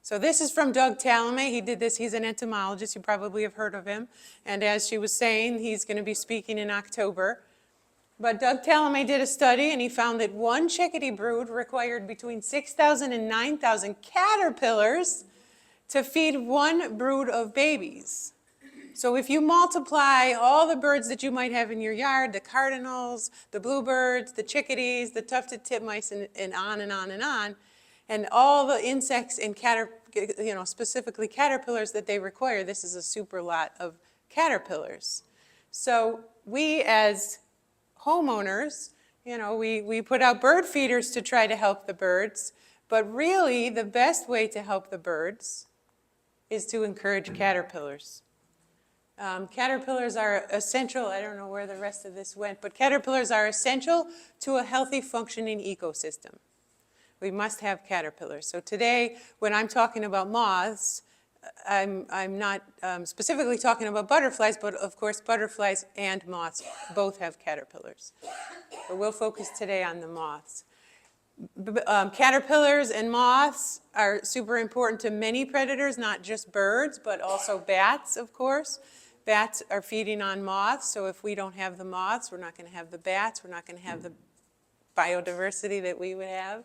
So this is from Doug Talame. He did this. He's an entomologist. You probably have heard of him. And as she was saying, he's going to be speaking in October. But Doug Talame did a study, and he found that one chickadee brood required between 6,000 and 9,000 caterpillars to feed one brood of babies. So if you multiply all the birds that you might have in your yard, the cardinals, the bluebirds, the chickadees, the tufted titmice, and on and on and on, and all the insects and specifically caterpillars that they require, this is a super lot of caterpillars. So we as homeowners, we put out bird feeders to try to help the birds, but really the best way to help the birds is to encourage caterpillars. Caterpillars are essential. I don't know where the rest of this went, but caterpillars are essential to a healthy functioning ecosystem. We must have caterpillars. So today, when I'm talking about moths, I'm not specifically talking about butterflies, but of course butterflies and moths both have caterpillars. But we'll focus today on the moths. Caterpillars and moths are super important to many predators, not just birds, but also bats, of course. Bats are feeding on moths, so if we don't have the moths, we're not going to have the bats, we're not going to have the biodiversity that we would have.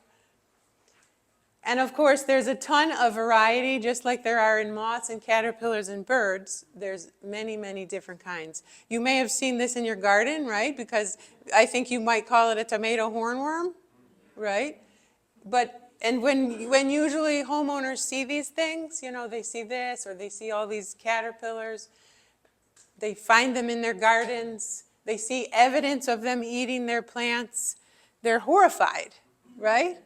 And of course, there's a ton of variety, just like there are in moths and caterpillars and birds. There's many, many different kinds. You may have seen this in your garden, right? Because I think you might call it a tomato hornworm, right? And when usually homeowners see these things, they see this or they see all these caterpillars, they find them in their gardens, they see evidence of them eating their plants, they're horrified, right?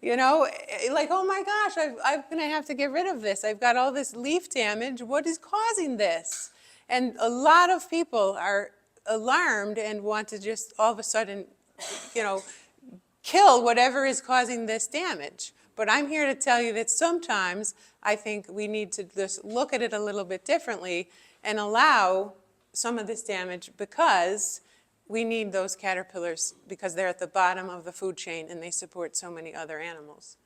Like, oh my gosh, I'm going to have to get rid of this. I've got all this leaf damage. What is causing this? And a lot of people are alarmed and want to just all of a sudden, kill whatever is causing this damage. But I'm here to tell you that sometimes I think we need to just look at it a little bit differently and allow some of this damage because we need those caterpillars because they're at the bottom of the food chain and they support so many other animals.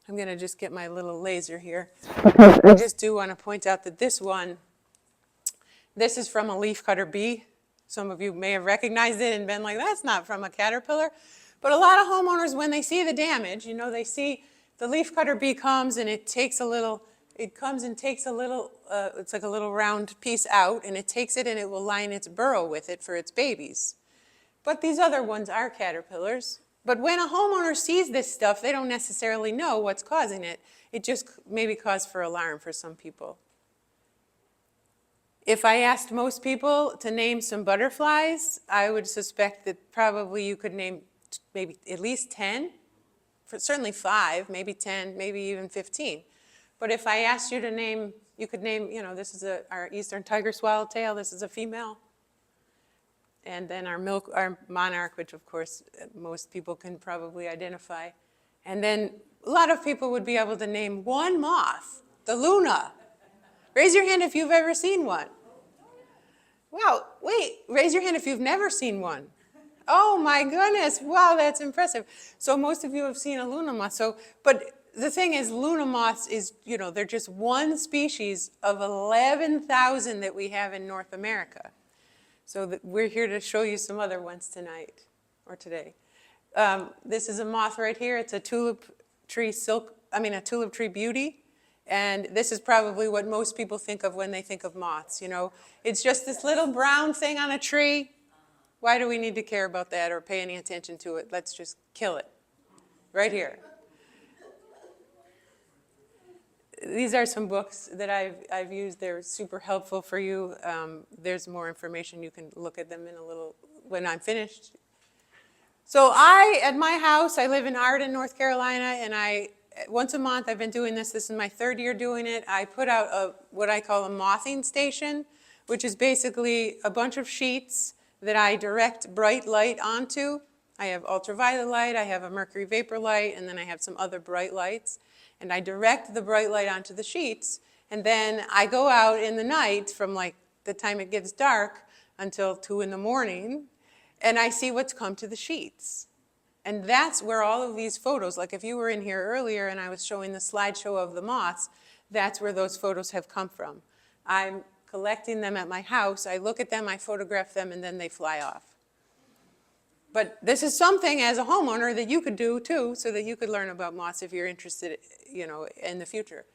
I'm going to just get my little laser here. I just do want to point out that this is from a leafcutter bee. Some of you may have recognized it and been like, that's not from a caterpillar. But a lot of homeowners, when they see the damage, they see the leafcutter bee comes and it takes a little, it's like a little round piece out, and it takes it and it will line its burrow with it for its babies. But these other ones are caterpillars. But when a homeowner sees this stuff, they don't necessarily know what's causing it. It just maybe cause for alarm for some people. If I asked most people to name some butterflies, I would suspect that probably you could name maybe at least 10, certainly 5, maybe 10, maybe even 15. But if I asked you to name, you could name, this is our eastern tiger swallowtail, this is a female. And then our monarch, which of course most people can probably identify. And then a lot of people would be able to name one moth, the Luna. Raise your hand if you've ever seen one. Wow, wait, raise your hand if you've never seen one. Oh my goodness, wow, that's impressive. So most of you have seen a Luna moth. But the thing is, Luna moths is, they're just one species of 11,000 that we have in North America. So we're here to show you some other ones tonight, or today. This is a moth right here. It's a tulip tree beauty. And this is probably what most people think of when they think of moths, It's just this little brown thing on a tree. Why do we need to care about that or pay any attention to it? Let's just kill it. Right here. These are some books that I've used. They're super helpful for you. There's more information. You can look at them in a little when I'm finished. So at my house, I live in Arden, North Carolina, and once a month, I've been doing this. This is my 3rd year doing it. I put out what I call a mothing station, which is basically a bunch of sheets that I direct bright light onto. I have ultraviolet light, I have a mercury vapor light, and then I have some other bright lights. And I direct the bright light onto the sheets, and then I go out in the night from like the time it gets dark until 2 in the morning, and I see what's come to the sheets. And that's where all of these photos, like if you were in here earlier and I was showing the slideshow of the moths, that's where those photos have come from. I'm collecting them at my house. I look at them, I photograph them, and then they fly off. But this is something as a homeowner that you could do too, so that you could learn about moths if you're interested, in the future.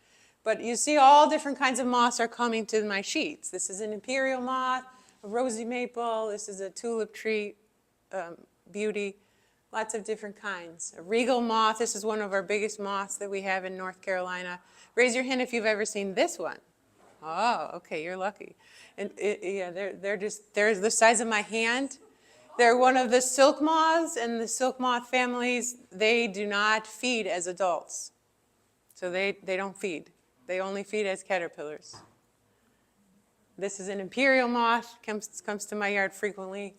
But you see all different kinds of moths are coming to my sheets. This is an imperial moth, a rosy maple, this is a tulip tree beauty, lots of different kinds. A regal moth, this is one of our biggest moths that we have in North Carolina. Raise your hand if you've ever seen this one. Oh, okay, you're lucky. And they're the size of my hand. They're one of the silk moths, and the silk moth families, they do not feed as adults. So they don't feed. They only feed as caterpillars. This is an imperial moth, comes to my yard frequently.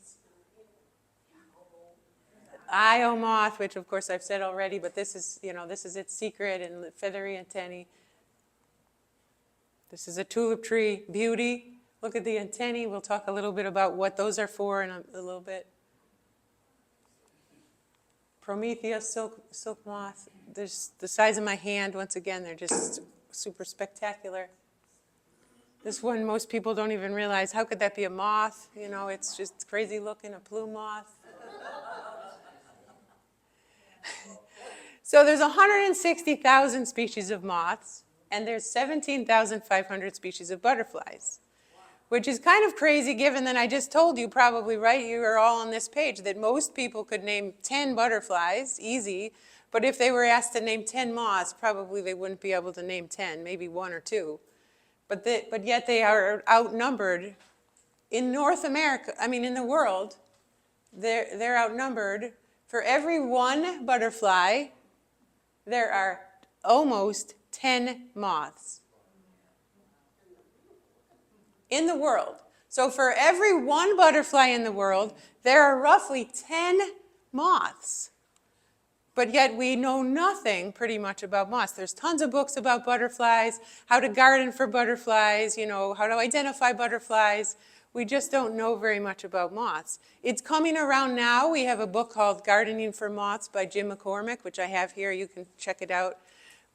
Io moth, which of course I've said already, but this is its secret, and feathery antennae. This is a tulip tree beauty. Look at the antennae. We'll talk a little bit about what those are for in a little bit. Promethea silk moth. There's the size of my hand. Once again, they're just super spectacular. This one, most people don't even realize, how could that be a moth? It's just crazy looking, a plume moth. So there's 160,000 species of moths, and there's 17,500 species of butterflies, which is kind of crazy given that I just told you probably, right? You are all on this page that most people could name 10 butterflies, easy, but if they were asked to name 10 moths, probably they wouldn't be able to name 10, maybe one or two. But yet they are outnumbered in North America, in the world, they're outnumbered. For every one butterfly, there are almost 10 moths in the world. So for every one butterfly in the world, there are roughly 10 moths. But yet we know nothing pretty much about moths. There's tons of books about butterflies, how to garden for butterflies, how to identify butterflies. We just don't know very much about moths. It's coming around now. We have a book called Gardening for Moths by Jim McCormick, which I have here. You can check it out.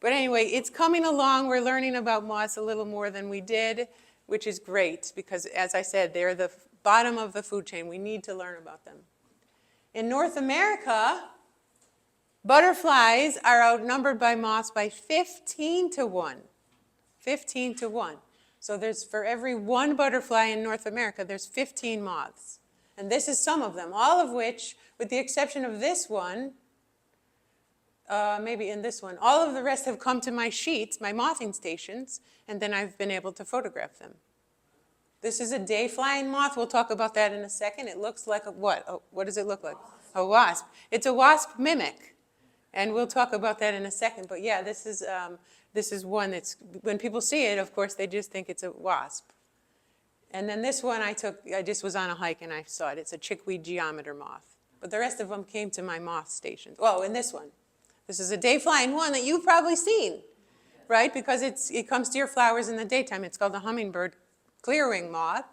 But anyway, it's coming along. We're learning about moths a little more than we did, which is great because, as I said, they're the bottom of the food chain. We need to learn about them. In North America, butterflies are outnumbered by moths by 15 to 1. 15 to 1. So for every one butterfly in North America, there's 15 moths. And this is some of them, all of which, with the exception of this one, maybe in this one, all of the rest have come to my sheets, my mothing stations, and then I've been able to photograph them. This is a day-flying moth. We'll talk about that in a second. It looks like a what? What does it look like? A wasp. It's a wasp mimic. And we'll talk about that in a second. But yeah, this is one that's, when people see it, of course, they just think it's a wasp. And then this one I just was on a hike and I saw it. It's a chickweed geometer moth. But the rest of them came to my moth stations. Oh, and this one. This is a day-flying one that you've probably seen, right? Because it comes to your flowers in the daytime. It's called the hummingbird clearwing moth.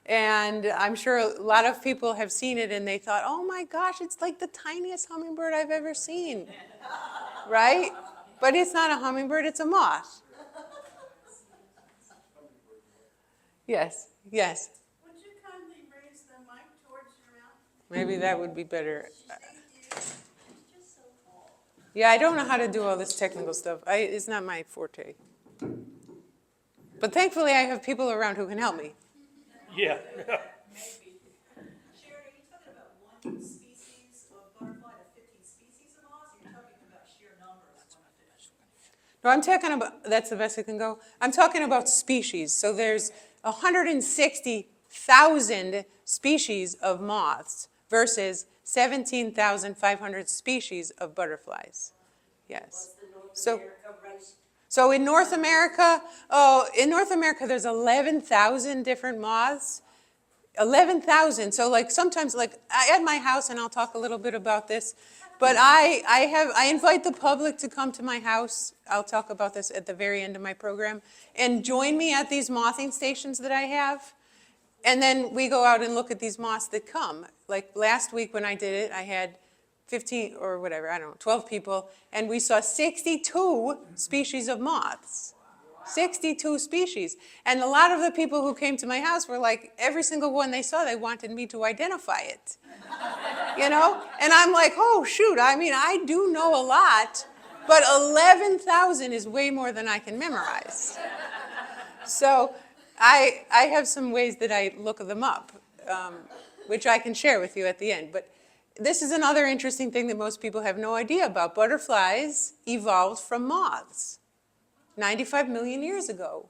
And I'm sure a lot of people have seen it and they thought, oh my gosh, it's like the tiniest hummingbird I've ever seen, right? But it's not a hummingbird, it's a moth. Yes. Would you kindly raise the mic towards your mouth? Maybe that would be better. Thank you. It's just so tall. Yeah, I don't know how to do all this technical stuff. It's not my forte. But thankfully I have people around who can help me. Yeah. Maybe. Sharon, are you talking about one species of butterfly to 15 species of moths, or you're talking about sheer numbers when I finish? No, I'm talking about, that's the best it can go. I'm talking about species. So there's 160,000 species of moths versus 17,500 species of butterflies. Yes. So in North America, there's 11,000 different moths. 11,000. So sometimes at my house, and I'll talk a little bit about this, but I invite the public to come to my house. I'll talk about this at the very end of my program, and join me at these mothing stations that I have. And then we go out and look at these moths that come. Like last week when I did it, I had 15 or whatever, I don't know, 12 people, and we saw 62 species of moths. 62 species. And a lot of the people who came to my house were like, every single one they saw, they wanted me to identify it. You know? And I'm like, oh, shoot, I mean, I do know a lot, but 11,000 is way more than I can memorize. So I have some ways that I look them up, which I can share with you at the end. But this is another interesting thing that most people have no idea about. Butterflies evolved from moths 95 million years ago.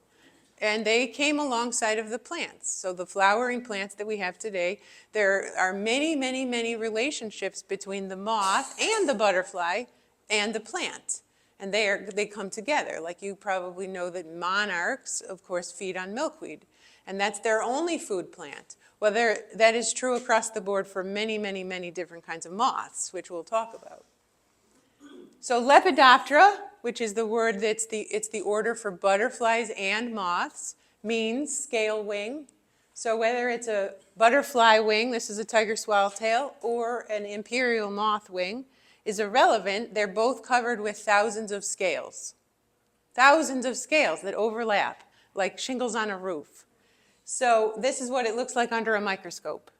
And they came alongside of the plants. So the flowering plants that we have today, there are many, many, many relationships between the moth and the butterfly and the plant. And they come together. Like you probably know that monarchs, of course, feed on milkweed. And that's their only food plant. Well, that is true across the board for many, many, many different kinds of moths, which we'll talk about. So Lepidoptera, which is the word it's the order for butterflies and moths, means scale wing. So whether it's a butterfly wing, this is a tiger swallowtail, or an imperial moth wing, is irrelevant. They're both covered with thousands of scales. Thousands of scales that overlap, like shingles on a roof. So this is what it looks like under a microscope.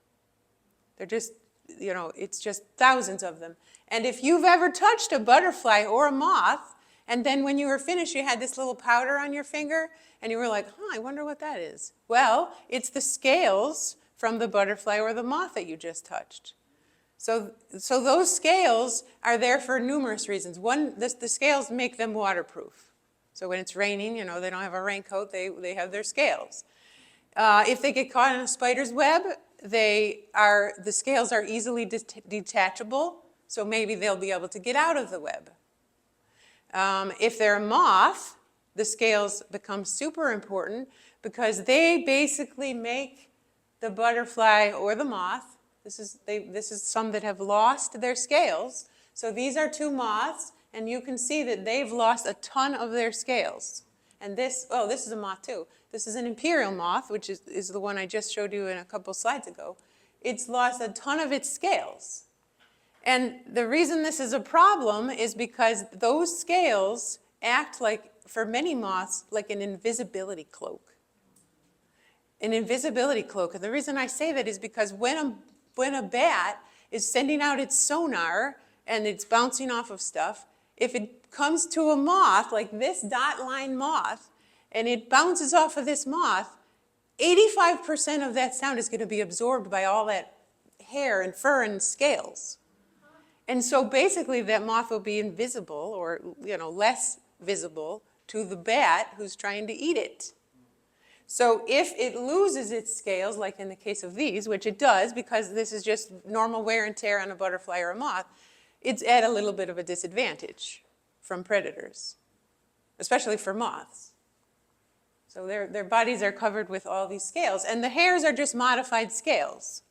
They're just, it's just thousands of them. And if you've ever touched a butterfly or a moth, and then when you were finished, you had this little powder on your finger, and you were like, I wonder what that is. Well, it's the scales from the butterfly or the moth that you just touched. So those scales are there for numerous reasons. One, the scales make them waterproof. So when it's raining, they don't have a raincoat, they have their scales. If they get caught in a spider's web, the scales are easily detachable, so maybe they'll be able to get out of the web. If they're a moth, the scales become super important because they basically make the butterfly or the moth. This is some that have lost their scales. So these are two moths, and you can see that they've lost a ton of their scales. And this is a moth too. This is an imperial moth, which is the one I just showed you in a couple slides ago. It's lost a ton of its scales. And the reason this is a problem is because those scales act like, for many moths, like an invisibility cloak. An invisibility cloak. And the reason I say that is because when a bat is sending out its sonar and it's bouncing off of stuff, if it comes to a moth, like this dot line moth, and it bounces off of this moth, 85% of that sound is going to be absorbed by all that hair and fur and scales. And so basically that moth will be invisible or less visible to the bat who's trying to eat it. So if it loses its scales, like in the case of these, which it does because this is just normal wear and tear on a butterfly or a moth, it's at a little bit of a disadvantage from predators, especially for moths. So their bodies are covered with all these scales. And the hairs are just modified scales.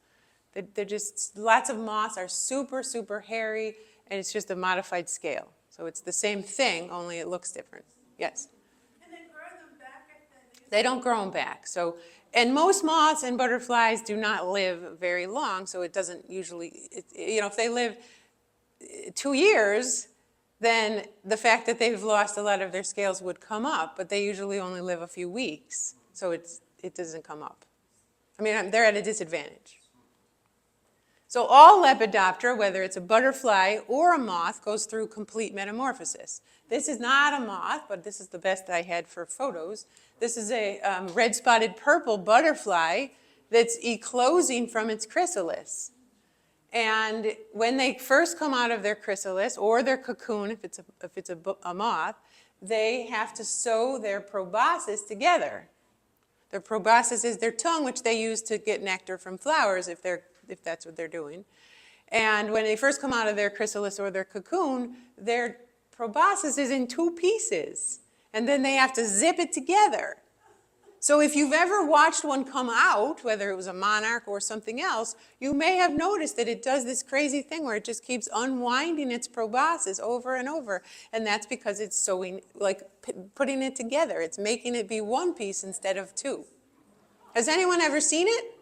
They're just, lots of moths are super, super hairy, and it's just a modified scale. So it's the same thing, only it looks different. Yes? And they grow them back at the... They don't grow them back. So, and most moths and butterflies do not live very long, so it doesn't usually, if they live 2 years, then the fact that they've lost a lot of their scales would come up, but they usually only live a few weeks, so it doesn't come up. I mean, they're at a disadvantage. So all Lepidoptera, whether it's a butterfly or a moth, goes through complete metamorphosis. This is not a moth, but this is the best I had for photos. This is a red-spotted purple butterfly that's eclosing from its chrysalis. And when they first come out of their chrysalis, or their cocoon, if it's a moth, they have to sew their proboscis together. Their proboscis is their tongue, which they use to get nectar from flowers if that's what they're doing. And when they first come out of their chrysalis or their cocoon, their proboscis is in 2 pieces. And then they have to zip it together. So if you've ever watched one come out, whether it was a monarch or something else, you may have noticed that it does this crazy thing where it just keeps unwinding its proboscis over and over. And that's because it's sewing, like putting it together. It's making it be 1 piece instead of 2. Has anyone ever seen it?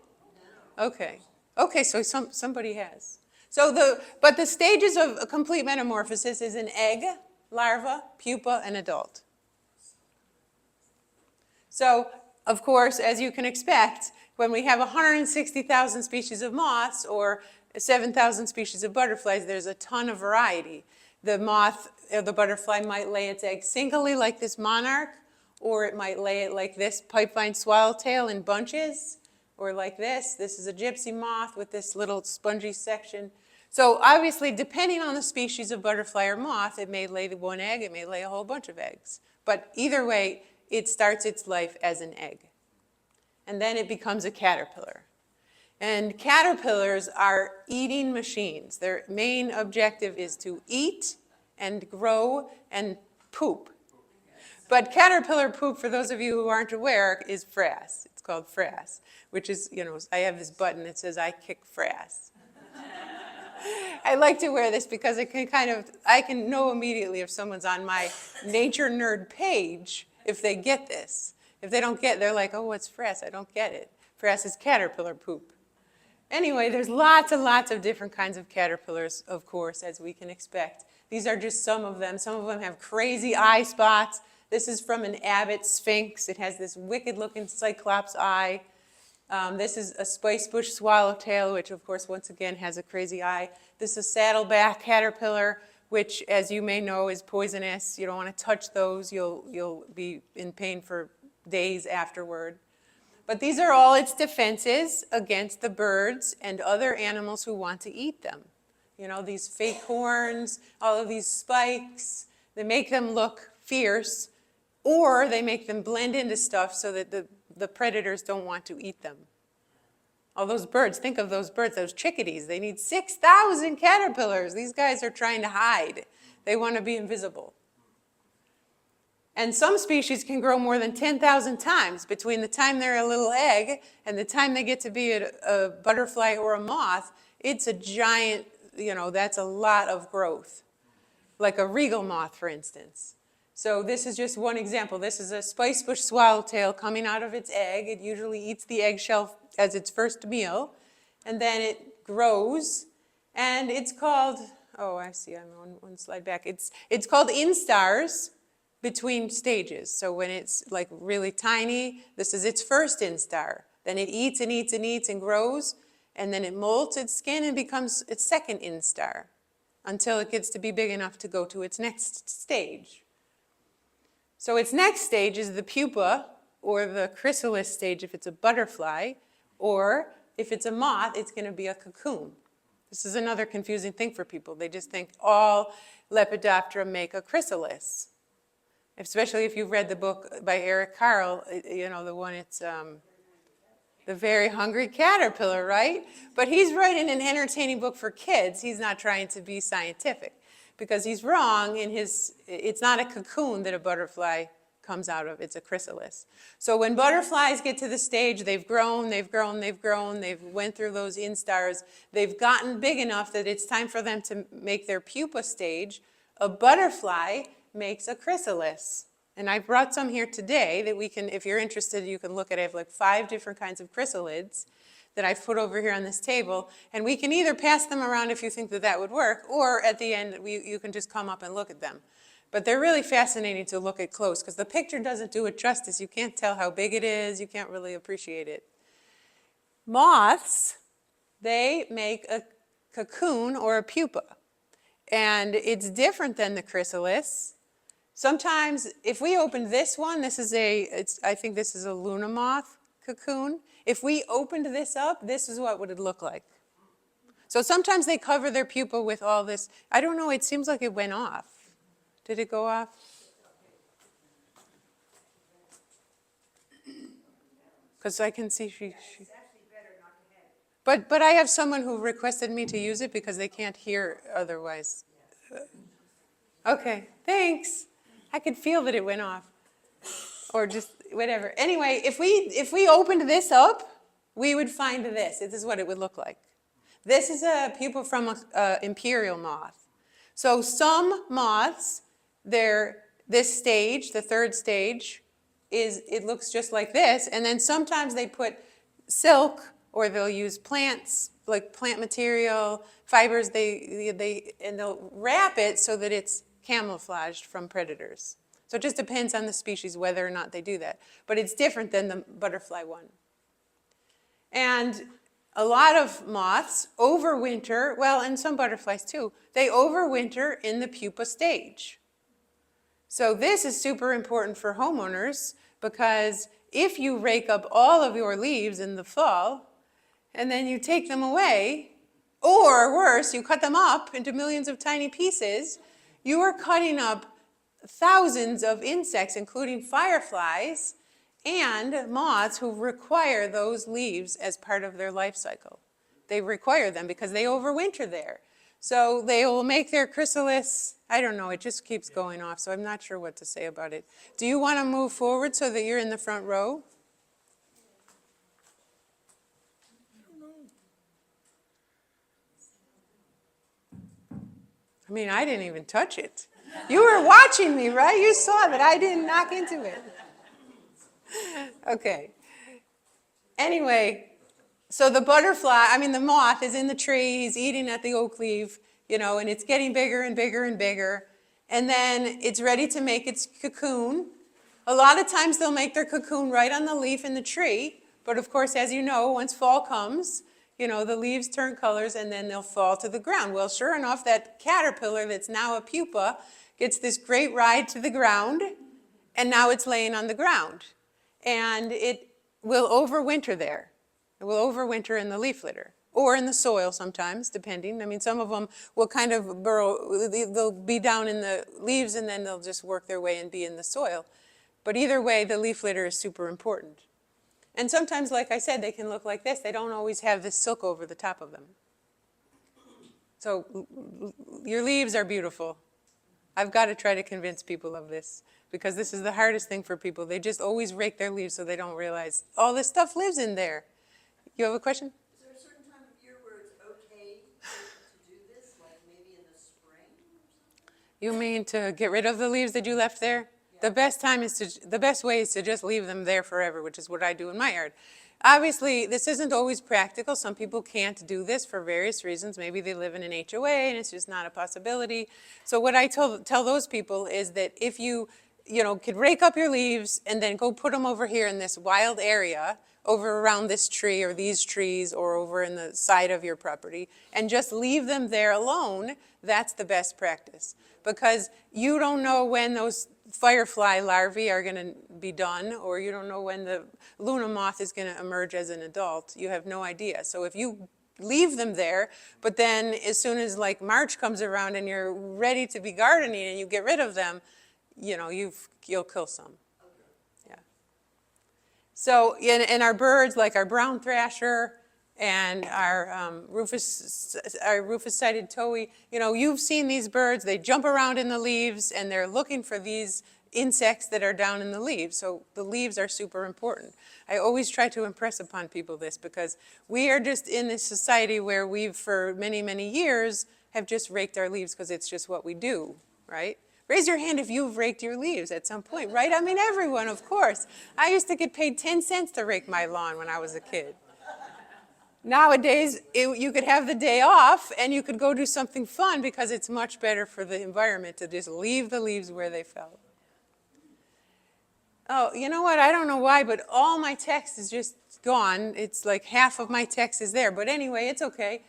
Okay. Okay, so somebody has. But the stages of a complete metamorphosis is an egg, larva, pupa, and adult. So, of course, as you can expect, when we have 160,000 species of moths or 7,000 species of butterflies, there's a ton of variety. The moth or the butterfly might lay its egg singly like this monarch, or it might lay it like this pipevine swallowtail in bunches, or like this. This is a gypsy moth with this little spongy section. So obviously, depending on the species of butterfly or moth, it may lay one egg, it may lay a whole bunch of eggs. But either way, it starts its life as an egg. And then it becomes a caterpillar. And caterpillars are eating machines. Their main objective is to eat and grow and poop. But caterpillar poop, for those of you who aren't aware, is frass. It's called frass, which is, I have this button that says, I kick frass. I like to wear this because it can I can know immediately if someone's on my nature nerd page if they get this. If they don't get it, they're like, oh, what's frass? I don't get it. Frass is caterpillar poop. Anyway, there's lots and lots of different kinds of caterpillars, of course, as we can expect. These are just some of them. Some of them have crazy eye spots. This is from an Abbott sphinx. It has this wicked-looking cyclops eye. This is a spicebush swallowtail, which, of course, once again has a crazy eye. This is a saddleback caterpillar, which, as you may know, is poisonous. You don't want to touch those. You'll be in pain for days afterward. But these are all its defenses against the birds and other animals who want to eat them. These fake horns, all of these spikes, they make them look fierce, or they make them blend into stuff so that the predators don't want to eat them. All those birds, think of those birds, those chickadees. They need 6,000 caterpillars. These guys are trying to hide. They want to be invisible. And some species can grow more than 10,000 times between the time they're a little egg and the time they get to be a butterfly or a moth. It's a giant, that's a lot of growth. Like a regal moth, for instance. So this is just one example. This is a spicebush swallowtail coming out of its egg. It usually eats the eggshell as its first meal. And then it grows. And it's called, I see, I'm on one slide back. It's called instars. Between stages. So when it's like really tiny, this is its first instar. Then it eats and eats and eats and grows, and then it molts its skin and becomes its second instar until it gets to be big enough to go to its next stage. So its next stage is the pupa, or the chrysalis stage if it's a butterfly, or if it's a moth, it's going to be a cocoon. This is another confusing thing for people. They just think all Lepidoptera make a chrysalis. Especially if you've read the book by Eric Carle, the one it's The Very Hungry Caterpillar, right? But he's writing an entertaining book for kids. He's not trying to be scientific because he's wrong in it's not a cocoon that a butterfly comes out of, it's a chrysalis. So when butterflies get to the stage, they've grown, they've went through those instars, they've gotten big enough that it's time for them to make their pupa stage. A butterfly makes a chrysalis. And I brought some here today that we can, if you're interested, you can look at it. I have like 5 different kinds of chrysalids that I've put over here on this table. And we can either pass them around if you think that would work, or at the end, you can just come up and look at them. But they're really fascinating to look at close because the picture doesn't do it justice. You can't tell how big it is. You can't really appreciate it. Moths, they make a cocoon or a pupa. And it's different than the chrysalis. Sometimes, if we opened this one, I think this is a Luna moth cocoon. If we opened this up, this is what would it look like. So sometimes they cover their pupa with all this. I don't know, it seems like it went off. Did it go off? Because I can see she But I have someone who requested me to use it because they can't hear otherwise. Okay, thanks. I could feel that it went off. Or just whatever. Anyway, if we opened this up, we would find this. This is what it would look like. This is a pupa from an imperial moth. So some moths, this stage, the third stage, it looks just like this. And then sometimes they put silk or they'll use plants like plant material, fibers, and they'll wrap it so that it's camouflaged from predators. So it just depends on the species whether or not they do that. But it's different than the butterfly one. And a lot of moths overwinter, well, and some butterflies too, they overwinter in the pupa stage. So this is super important for homeowners because if you rake up all of your leaves in the fall and then you take them away, or worse, you cut them up into millions of tiny pieces, you are cutting up thousands of insects, including fireflies and moths who require those leaves as part of their life cycle. They require them because they overwinter there. So they will make their chrysalis, I don't know, it just keeps going off, so I'm not sure what to say about it. Do you want to move forward so that you're in the front row? I mean, I didn't even touch it. You were watching me, right? You saw that I didn't knock into it. Okay. Anyway, so the the moth is in the tree, he's eating at the oak leaf, and it's getting bigger and bigger and bigger. And then it's ready to make its cocoon. A lot of times they'll make their cocoon right on the leaf in the tree. But of course, as you know, once fall comes, the leaves turn colors and then they'll fall to the ground. Well, sure enough, that caterpillar that's now a pupa gets this great ride to the ground, and now it's laying on the ground. And it will overwinter there. It will overwinter in the leaf litter or in the soil sometimes, depending. I mean, some of them will kind of burrow, they'll be down in the leaves and then they'll just work their way and be in the soil. But either way, the leaf litter is super important. And sometimes, like I said, they can look like this. They don't always have this silk over the top of them. So your leaves are beautiful. I've got to try to convince people of this because this is the hardest thing for people. They just always rake their leaves so they don't realize all this stuff lives in there. You have a question? Is there a certain time of year where it's okay to do this, like maybe in the spring or something? You mean to get rid of the leaves that you left there? The best way is to just leave them there forever, which is what I do in my yard. Obviously, this isn't always practical. Some people can't do this for various reasons. Maybe they live in an HOA and it's just not a possibility. So what I tell those people is that if you could rake up your leaves and then go put them over here in this wild area, over around this tree or these trees or over in the side of your property, and just leave them there alone, that's the best practice. Because you don't know when those firefly larvae are going to be done, or you don't know when the Luna moth is going to emerge as an adult. You have no idea. So if you leave them there, but then as soon as like March comes around and you're ready to be gardening and you get rid of them, you'll kill some. Yeah. So in our birds, like our brown thrasher and our rufous-sided towhee, you've seen these birds. They jump around in the leaves and they're looking for these insects that are down in the leaves. So the leaves are super important. I always try to impress upon people this because we are just in this society where we've, for many, many years, have just raked our leaves because it's just what we do, right? Raise your hand if you've raked your leaves at some point, right? I mean, everyone, of course. I used to get paid 10 cents to rake my lawn when I was a kid. Nowadays, you could have the day off and you could go do something fun because it's much better for the environment to just leave the leaves where they fell. Oh, you know what? I don't know why, but all my text is just gone. It's like half of my text is there. But anyway, it's okay.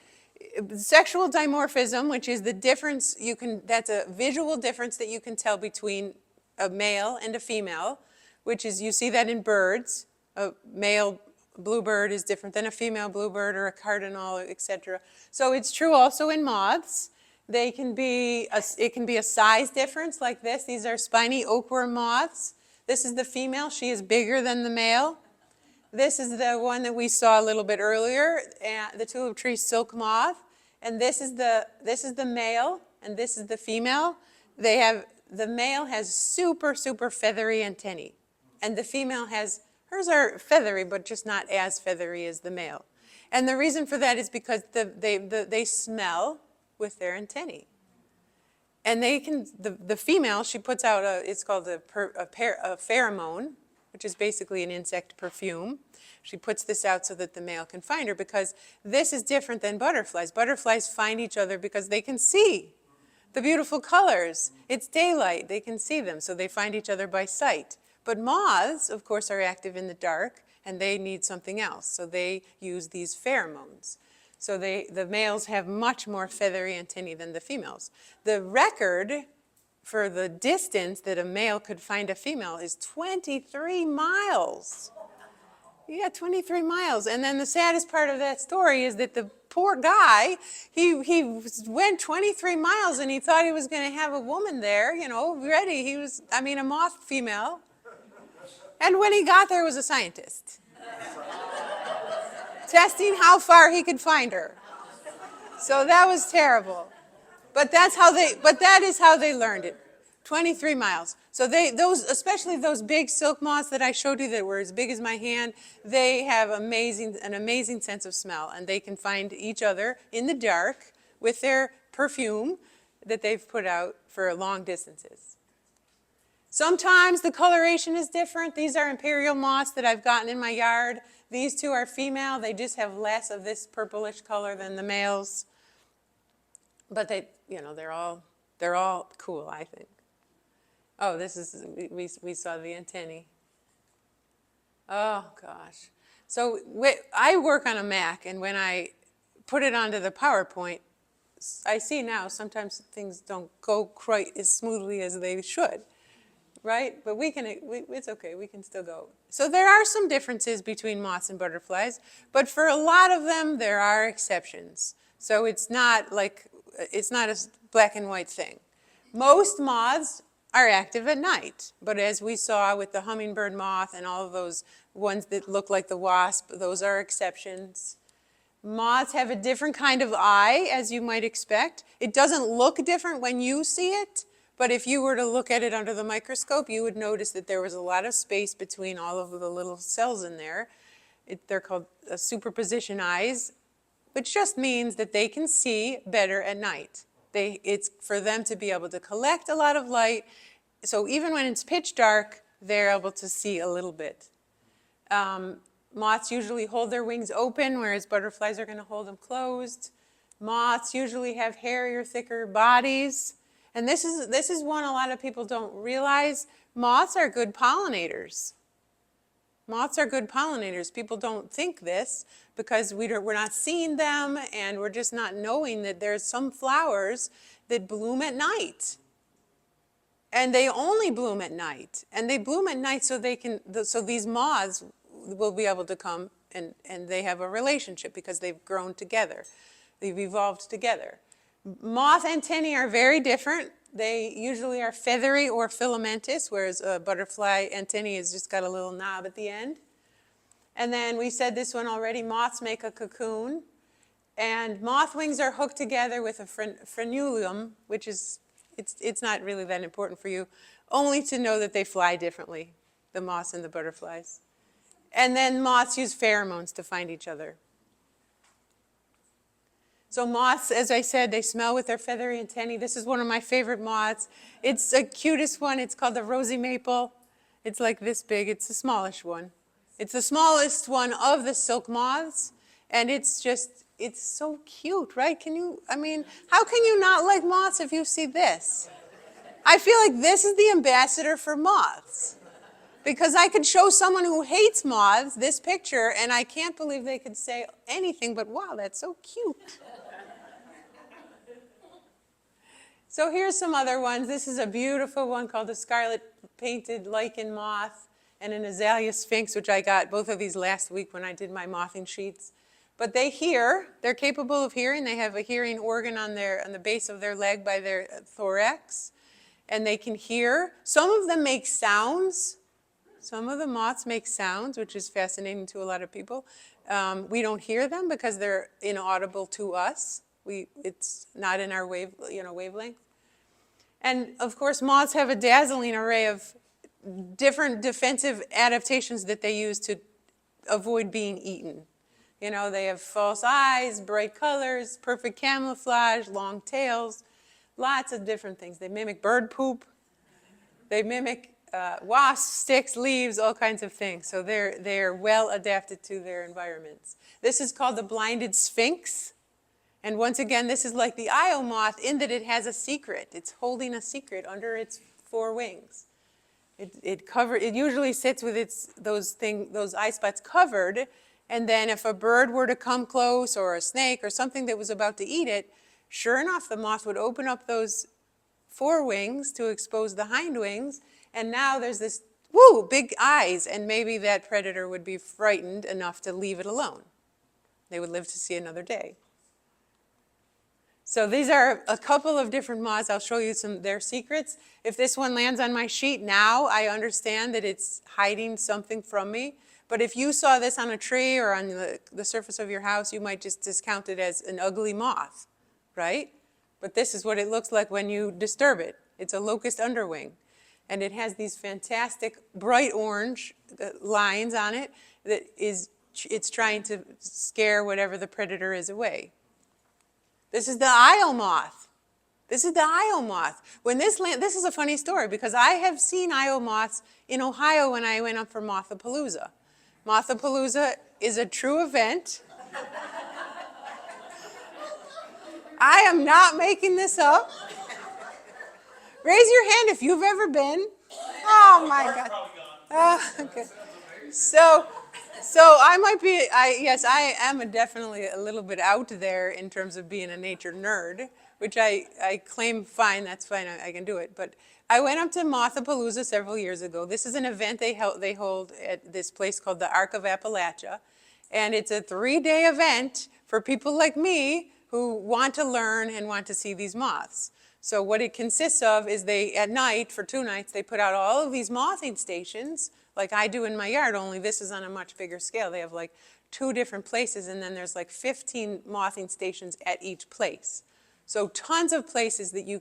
Sexual dimorphism, which is the difference that's a visual difference that you can tell between a male and a female, which is, you see that in birds. A male bluebird is different than a female bluebird or a cardinal, etc. So it's true also in moths. It can be a size difference like this. These are spiny oakworm moths. This is the female. She is bigger than the male. This is the one that we saw a little bit earlier, the tulip tree silk moth. And this is the male, and this is the female. The male has super, super feathery antennae. And the female hers are feathery, but just not as feathery as the male. And the reason for that is because they smell with their antennae. And the female, she puts out it's called a pheromone, which is basically an insect perfume. She puts this out so that the male can find her, because this is different than butterflies. Butterflies find each other because they can see the beautiful colors. It's daylight, they can see them, so they find each other by sight. But moths, of course, are active in the dark, and they need something else, so they use these pheromones. So the males have much more feathery antennae than the females. The record for the distance that a male could find a female is 23 miles. Yeah, 23 miles. And then the saddest part of that story is that the poor guy, he went 23 miles and he thought he was going to have a woman there, ready. A moth female. And when he got there, was a scientist. Testing how far he could find her. So that was terrible. But that is how they learned it. 23 miles. So especially those big silk moths that I showed you that were as big as my hand, they have an amazing sense of smell, and they can find each other in the dark with their perfume that they've put out for long distances. Sometimes the coloration is different. These are imperial moths that I've gotten in my yard. These two are female. They just have less of this purplish color than the males. But they're all cool, I think. Oh, we saw the antennae. Oh, gosh. So I work on a Mac, and when I put it onto the PowerPoint, I see now sometimes things don't go quite as smoothly as they should, right? But it's okay, we can still go. So there are some differences between moths and butterflies, but for a lot of them, there are exceptions. So it's not a black and white thing. Most moths are active at night, but as we saw with the hummingbird moth and all of those ones that look like the wasp, those are exceptions. Moths have a different kind of eye, as you might expect. It doesn't look different when you see it, but if you were to look at it under the microscope, you would notice that there was a lot of space between all of the little cells in there. They're called superposition eyes, which just means that they can see better at night. It's for them to be able to collect a lot of light, so even when it's pitch dark, they're able to see a little bit. Moths usually hold their wings open, whereas butterflies are going to hold them closed. Moths usually have hairier, thicker bodies. And this is one a lot of people don't realize. Moths are good pollinators. Moths are good pollinators. People don't think this because we're not seeing them, and we're just not knowing that there's some flowers that bloom at night. And they only bloom at night. And they bloom at night so these moths will be able to come and they have a relationship because they've grown together. They've evolved together. Moth antennae are very different. They usually are feathery or filamentous, whereas a butterfly antennae has just got a little knob at the end. And then we said this one already, moths make a cocoon. And moth wings are hooked together with a frenulum, which is, it's not really that important for you, only to know that they fly differently, the moths and the butterflies. And then moths use pheromones to find each other. So moths, as I said, they smell with their feathery antennae. This is one of my favorite moths. It's the cutest one. It's called the rosy maple. It's like this big. It's the smallish one. It's the smallest one of the silk moths. And it's so cute, right? How can you not like moths if you see this? I feel like this is the ambassador for moths. Because I could show someone who hates moths this picture, and I can't believe they could say anything but, wow, that's so cute. So here's some other ones. This is a beautiful one called the scarlet painted lichen moth and an azalea sphinx, which I got both of these last week when I did my mothing sheets. But they hear. They're capable of hearing. They have a hearing organ on the base of their leg by their thorax, and they can hear. Some of them make sounds. Some of the moths make sounds, which is fascinating to a lot of people. We don't hear them because they're inaudible to us. It's not in our wavelength. And of course, moths have a dazzling array of different defensive adaptations that they use to avoid being eaten. They have false eyes, bright colors, perfect camouflage, long tails, lots of different things. They mimic bird poop. They mimic wasps, sticks, leaves, all kinds of things. So they're well adapted to their environments. This is called the blinded sphinx. And once again, this is like the Io moth in that it has a secret. It's holding a secret under its four wings. It usually sits with those eye spots covered, and then if a bird were to come close or a snake or something that was about to eat it, sure enough, the moth would open up those four wings to expose the hind wings, and now there's this, big eyes, and maybe that predator would be frightened enough to leave it alone. They would live to see another day. So these are a couple of different moths. I'll show you their secrets. If this one lands on my sheet now, I understand that it's hiding something from me. But if you saw this on a tree or on the surface of your house, you might just discount it as an ugly moth, right? But this is what it looks like when you disturb it. It's a locust underwing. And it has these fantastic bright orange lines on it that it's trying to scare whatever the predator is away. This is the Io moth. This is the Io moth. This is a funny story because I have seen Io moths in Ohio when I went up for Mothapalooza. Mothapalooza is a true event. I am not making this up. Raise your hand if you've ever been. Oh my God. Oh, okay. So I might be, yes, I am definitely a little bit out there in terms of being a nature nerd, which I claim fine, that's fine, I can do it. But I went up to Mothapalooza several years ago. This is an event they hold at this place called the Ark of Appalachia. And it's a 3-day event for people like me who want to learn and want to see these moths. So what it consists of is at night, for 2 nights, they put out all of these mothing stations, like I do in my yard, only this is on a much bigger scale. They have like 2 different places, and then there's like 15 mothing stations at each place. So tons of places that you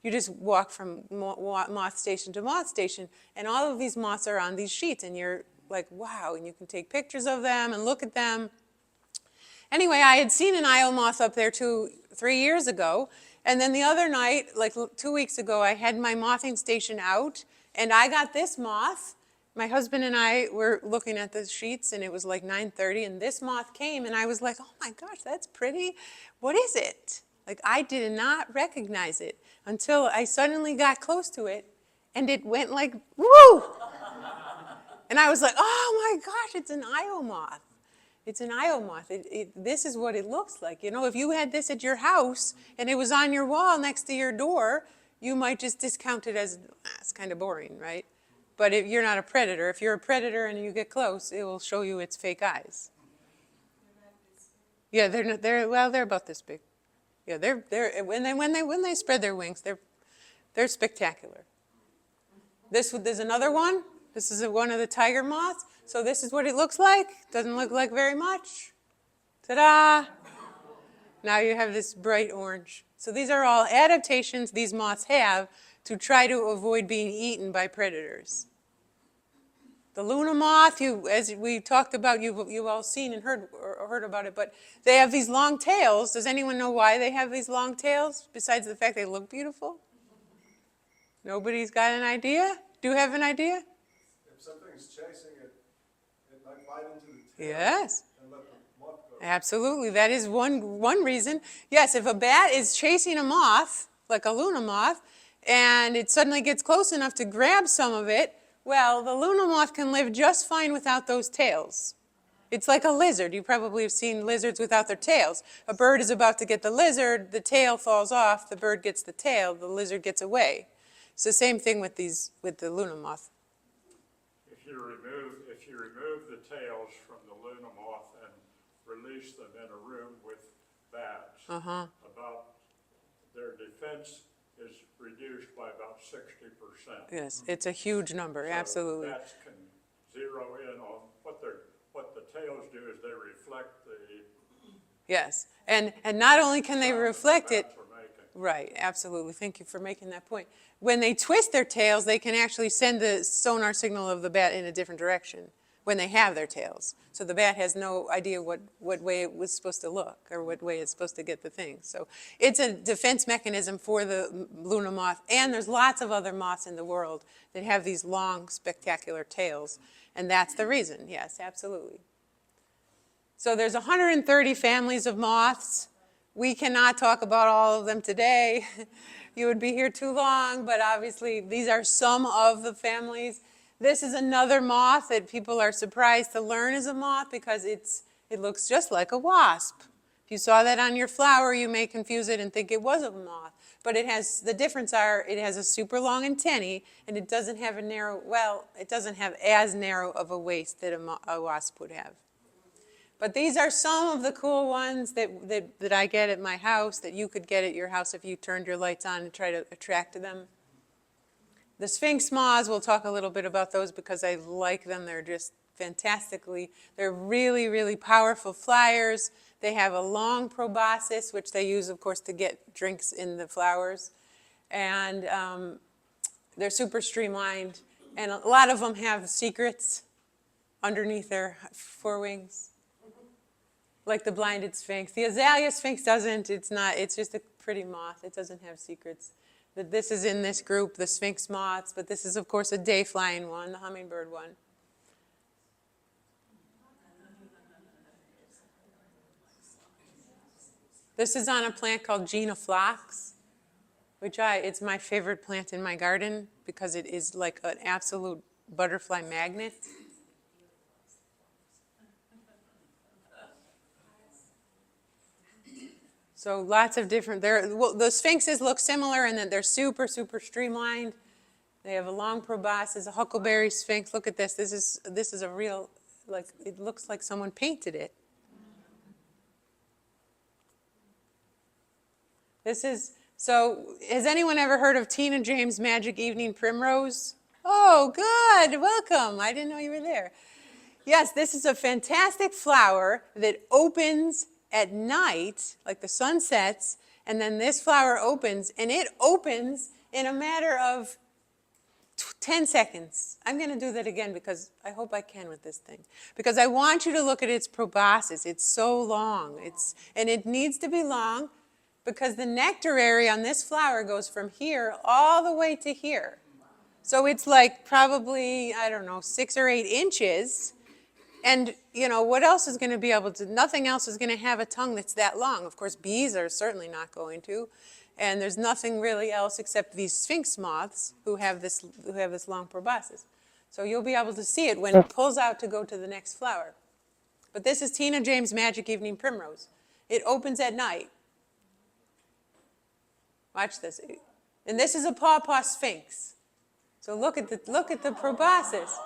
just walk from moth station to moth station, and all of these moths are on these sheets, and you're like, wow, and you can take pictures of them and look at them. Anyway, I had seen an Io moth up there 3 years ago, and then the other night, like 2 weeks ago, I had my mothing station out, and I got this moth. My husband and I were looking at the sheets, and it was like 9:30, and this moth came, and I was like, oh my gosh, that's pretty. What is it? Like, I did not recognize it until I suddenly got close to it, and it went like, woo! And I was like, oh my gosh, it's an Io moth. It's an Io moth. This is what it looks like. You know, if you had this at your house, and it was on your wall next to your door, you might just discount it as, it's kind of boring, right? But if you're not a predator, if you're a predator and you get close, it will show you its fake eyes. Yeah, they're about this big. Yeah, when they spread their wings, they're spectacular. There's another one. This is one of the tiger moths. So this is what it looks like. Doesn't look like very much. Ta-da! Now you have this bright orange. So these are all adaptations these moths have to try to avoid being eaten by predators. The Luna moth, as we talked about, you've all seen and heard about it, but they have these long tails. Does anyone know why they have these long tails, besides the fact they look beautiful? Nobody's got an idea? Do you have an idea? If something's chasing it, it might bite into the tail. Yes. And let the moth go. Absolutely, that is one reason. Yes, if a bat is chasing a moth, like a Luna moth, and it suddenly gets close enough to grab some of it, well, the Luna moth can live just fine without those tails. It's like a lizard. You probably have seen lizards without their tails. A bird is about to get the lizard, the tail falls off, the bird gets the tail, the lizard gets away. It's the same thing with the Luna moth. If you remove the tails from the Luna moth and release them in a room with bats, about their defense is reduced by about 60%. Yes, it's a huge number, So absolutely. bats can zero in on what the tails do is they reflect the. Yes, and not only can they reflect it, bats are making. right, absolutely, thank you for making that point. When they twist their tails, they can actually send the sonar signal of the bat in a different direction. when they have their tails. So the bat has no idea what way it was supposed to look or what way it's supposed to get the thing. So it's a defense mechanism for the Luna moth, and there's lots of other moths in the world that have these long, spectacular tails, and that's the reason. Yes, absolutely. So there's 130 families of moths. We cannot talk about all of them today. You would be here too long, but obviously these are some of the families. This is another moth that people are surprised to learn is a moth because it looks just like a wasp. If you saw that on your flower, you may confuse it and think it was a moth. But the difference are it has a super long antennae and it doesn't have it doesn't have as narrow of a waist that a wasp would have. But these are some of the cool ones that I get at my house that you could get at your house if you turned your lights on and try to attract them. The Sphinx moths, we'll talk a little bit about those because I like them. They're just they're really, really powerful flyers. They have a long proboscis, which they use, of course, to get drinks in the flowers. And they're super streamlined. And a lot of them have secrets underneath their forewings, like the blinded sphinx. The azalea sphinx doesn't. It's just a pretty moth. It doesn't have secrets. This is in this group, the sphinx moths, but this is, of course, a day-flying one, the hummingbird one. This is on a plant called Gina Phlox, which it's my favorite plant in my garden because it is like an absolute butterfly magnet. So lots of different, the sphinxes look similar in that they're super, super streamlined. They have a long proboscis, a huckleberry sphinx. Look at this. This is a real, it looks like someone painted it. So has anyone ever heard of Tina James' Magic Evening Primrose? Oh, good. Welcome. I didn't know you were there. Yes, this is a fantastic flower that opens at night, like the sun sets, and then this flower opens, and it opens in a matter of 10 seconds. I'm going to do that again because I hope I can with this thing. Because I want you to look at its proboscis. It's so long. And it needs to be long because the nectary on this flower goes from here all the way to here. So it's like probably, 6 or 8 inches. And, what else is going to be able to, nothing else is going to have a tongue that's that long. Of course, bees are certainly not going to. And there's nothing really else except these sphinx moths who have this long proboscis. So you'll be able to see it when it pulls out to go to the next flower. But this is Tina James' Magic Evening Primrose. It opens at night. Watch this. And this is a pawpaw sphinx. So look at the proboscis.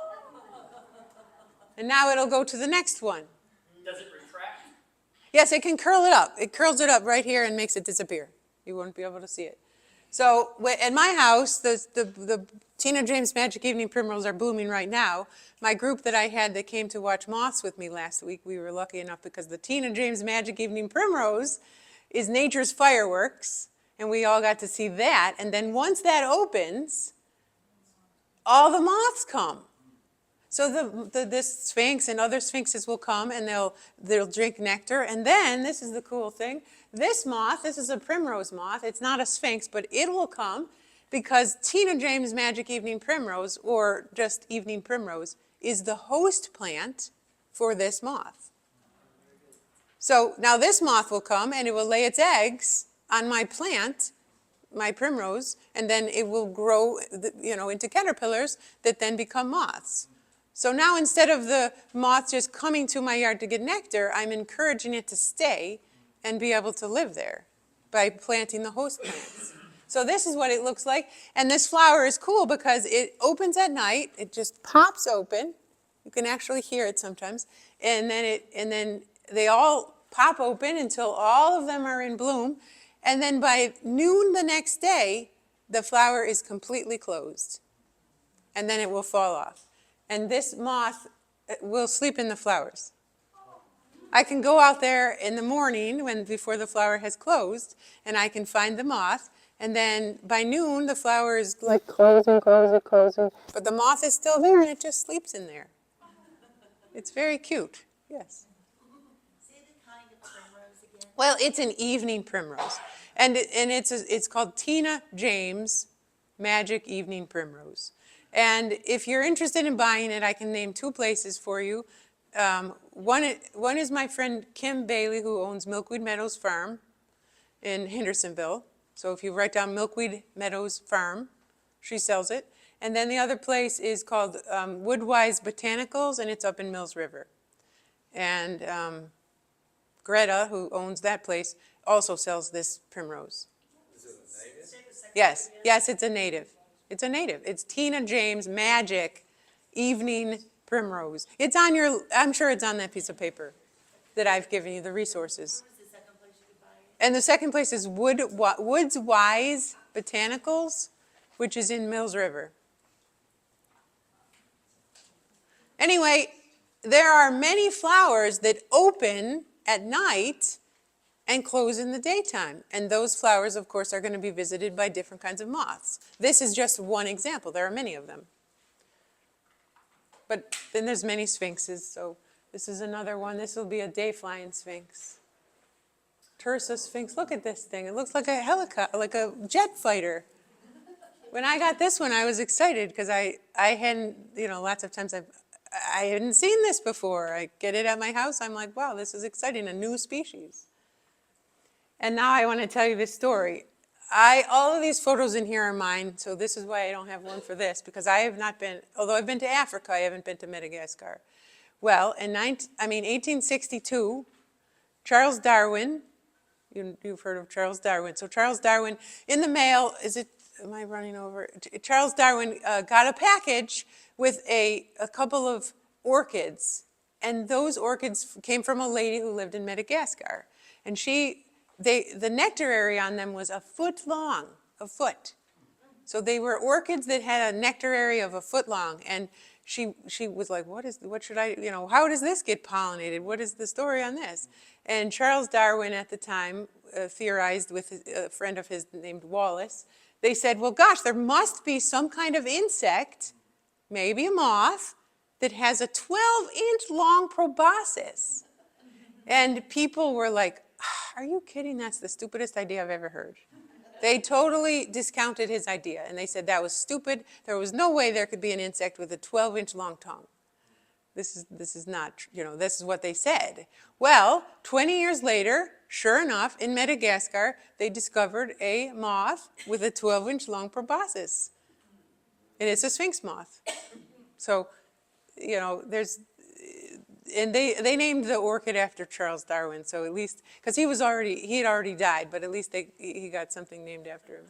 And now it'll go to the next one. Does it retract? Yes, it can curl it up. It curls it up right here and makes it disappear. You won't be able to see it. So at my house, the Tina James Magic Evening Primrose are blooming right now. My group that I had that came to watch Moths with me last week, we were lucky enough because the Tina James Magic Evening Primrose is nature's fireworks, and we all got to see that. And then once that opens, all the moths come. So this sphinx and other sphinxes will come and they'll drink nectar. And then, this is the cool thing, this moth, this is a primrose moth. It's not a sphinx, but it will come because Tina James Magic Evening Primrose, or just Evening Primrose, is the host plant for this moth. So now this moth will come and it will lay its eggs on my plant, my primrose, and then it will grow, into caterpillars that then become moths. So now instead of the moth just coming to my yard to get nectar, I'm encouraging it to stay and be able to live there by planting the host plants. So this is what it looks like. And this flower is cool because it opens at night. It just pops open. You can actually hear it sometimes. And then they all pop open until all of them are in bloom. And then by noon the next day, the flower is completely closed. And then it will fall off. And this moth will sleep in the flowers. I can go out there in the morning before the flower has closed, and I can find the moth. And then by noon, the flower is like closing. But the moth is still there, and it just sleeps in there. It's very cute, yes. Say the kind of primrose again. Well, it's an evening primrose. And it's called Tina James Magic Evening Primrose. And if you're interested in buying it, I can name two places for you. One is my friend Kim Bailey, who owns Milkweed Meadows Farm in Hendersonville. So if you write down Milkweed Meadows Farm, she sells it. And then the other place is called Woodwise Botanicals, and it's up in Mills River. And Greta, who owns that place, also sells this primrose. Is it a native? Say the second Yes, one again. yes, it's a native. It's a native. It's Tina James Magic Evening Primrose. It's on your, I'm sure it's on that piece of paper that I've given you, the resources. Where's the second place you could buy it? And the second place is Woods Wise Botanicals, which is in Mills River. Anyway, there are many flowers that open at night and close in the daytime. And those flowers, of course, are going to be visited by different kinds of moths. This is just one example. There are many of them. But then there's many sphinxes, so this is another one. This will be a day-flying sphinx. Tursa sphinx. Look at this thing. It looks like a helicopter, like a jet fighter. When I got this one, I was excited because I hadn't, lots of times I hadn't seen this before. I get it at my house. I'm like, wow, this is exciting, a new species. And now I want to tell you this story. All of these photos in here are mine, so this is why I don't have one for this, because I have not been, although I've been to Africa, I haven't been to Madagascar. Well, in 1862, Charles Darwin, you've heard of Charles Darwin. So Charles Darwin, in the mail, am I running over? Charles Darwin got a package with a couple of orchids, and those orchids came from a lady who lived in Madagascar. And the nectarary on them was a foot long, a foot. So they were orchids that had a nectarary of a foot long, and she was like, what should I, how does this get pollinated? What is the story on this? And Charles Darwin at the time theorized with a friend of his named Wallace. They said, well, gosh, there must be some kind of insect, maybe a moth, that has a 12-inch long proboscis. And people were like, are you kidding? That's the stupidest idea I've ever heard. They totally discounted his idea, and they said that was stupid. There was no way there could be an insect with a 12-inch long tongue. This is not, this is what they said. Well, 20 years later, sure enough, in Madagascar, they discovered a moth with a 12-inch long proboscis. And it's a sphinx moth. So, and they named the orchid after Charles Darwin, so at least, because he had already died, but at least he got something named after him.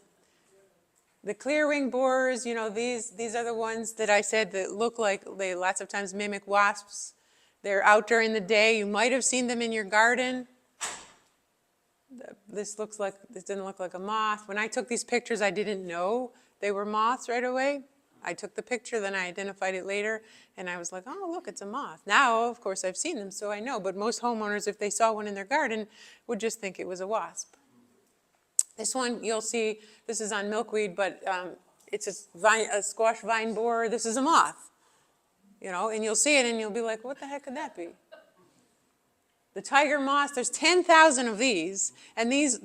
The clear-winged borers, these are the ones that I said that look like, they lots of times mimic wasps. They're out during the day. You might have seen them in your garden. This didn't look like a moth. When I took these pictures, I didn't know they were moths right away. I took the picture, then I identified it later, and I was like, oh, look, it's a moth. Now, of course, I've seen them, so I know. But most homeowners, if they saw one in their garden, would just think it was a wasp. This one, you'll see, this is on milkweed, but it's a squash vine borer. This is a moth, and you'll see it, and you'll be like, what the heck could that be? The tiger moths, there's 10,000 of these, and these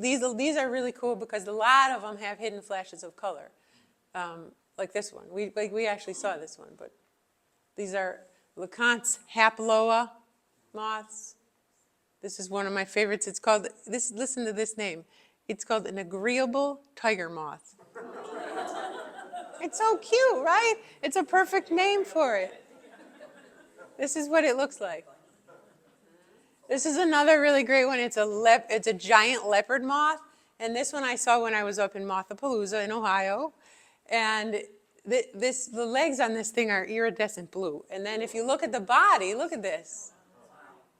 are really cool because a lot of them have hidden flashes of color. Like this one. We actually saw this one, but these are LeConte's Haploa moths. This is one of my favorites. It's called, listen to this name. It's called an agreeable tiger moth. It's so cute, right? It's a perfect name for it. This is what it looks like. This is another really great one. It's a giant leopard moth, and this one I saw when I was up in Mothapalooza in Ohio. And the legs on this thing are iridescent blue. And then if you look at the body, look at this.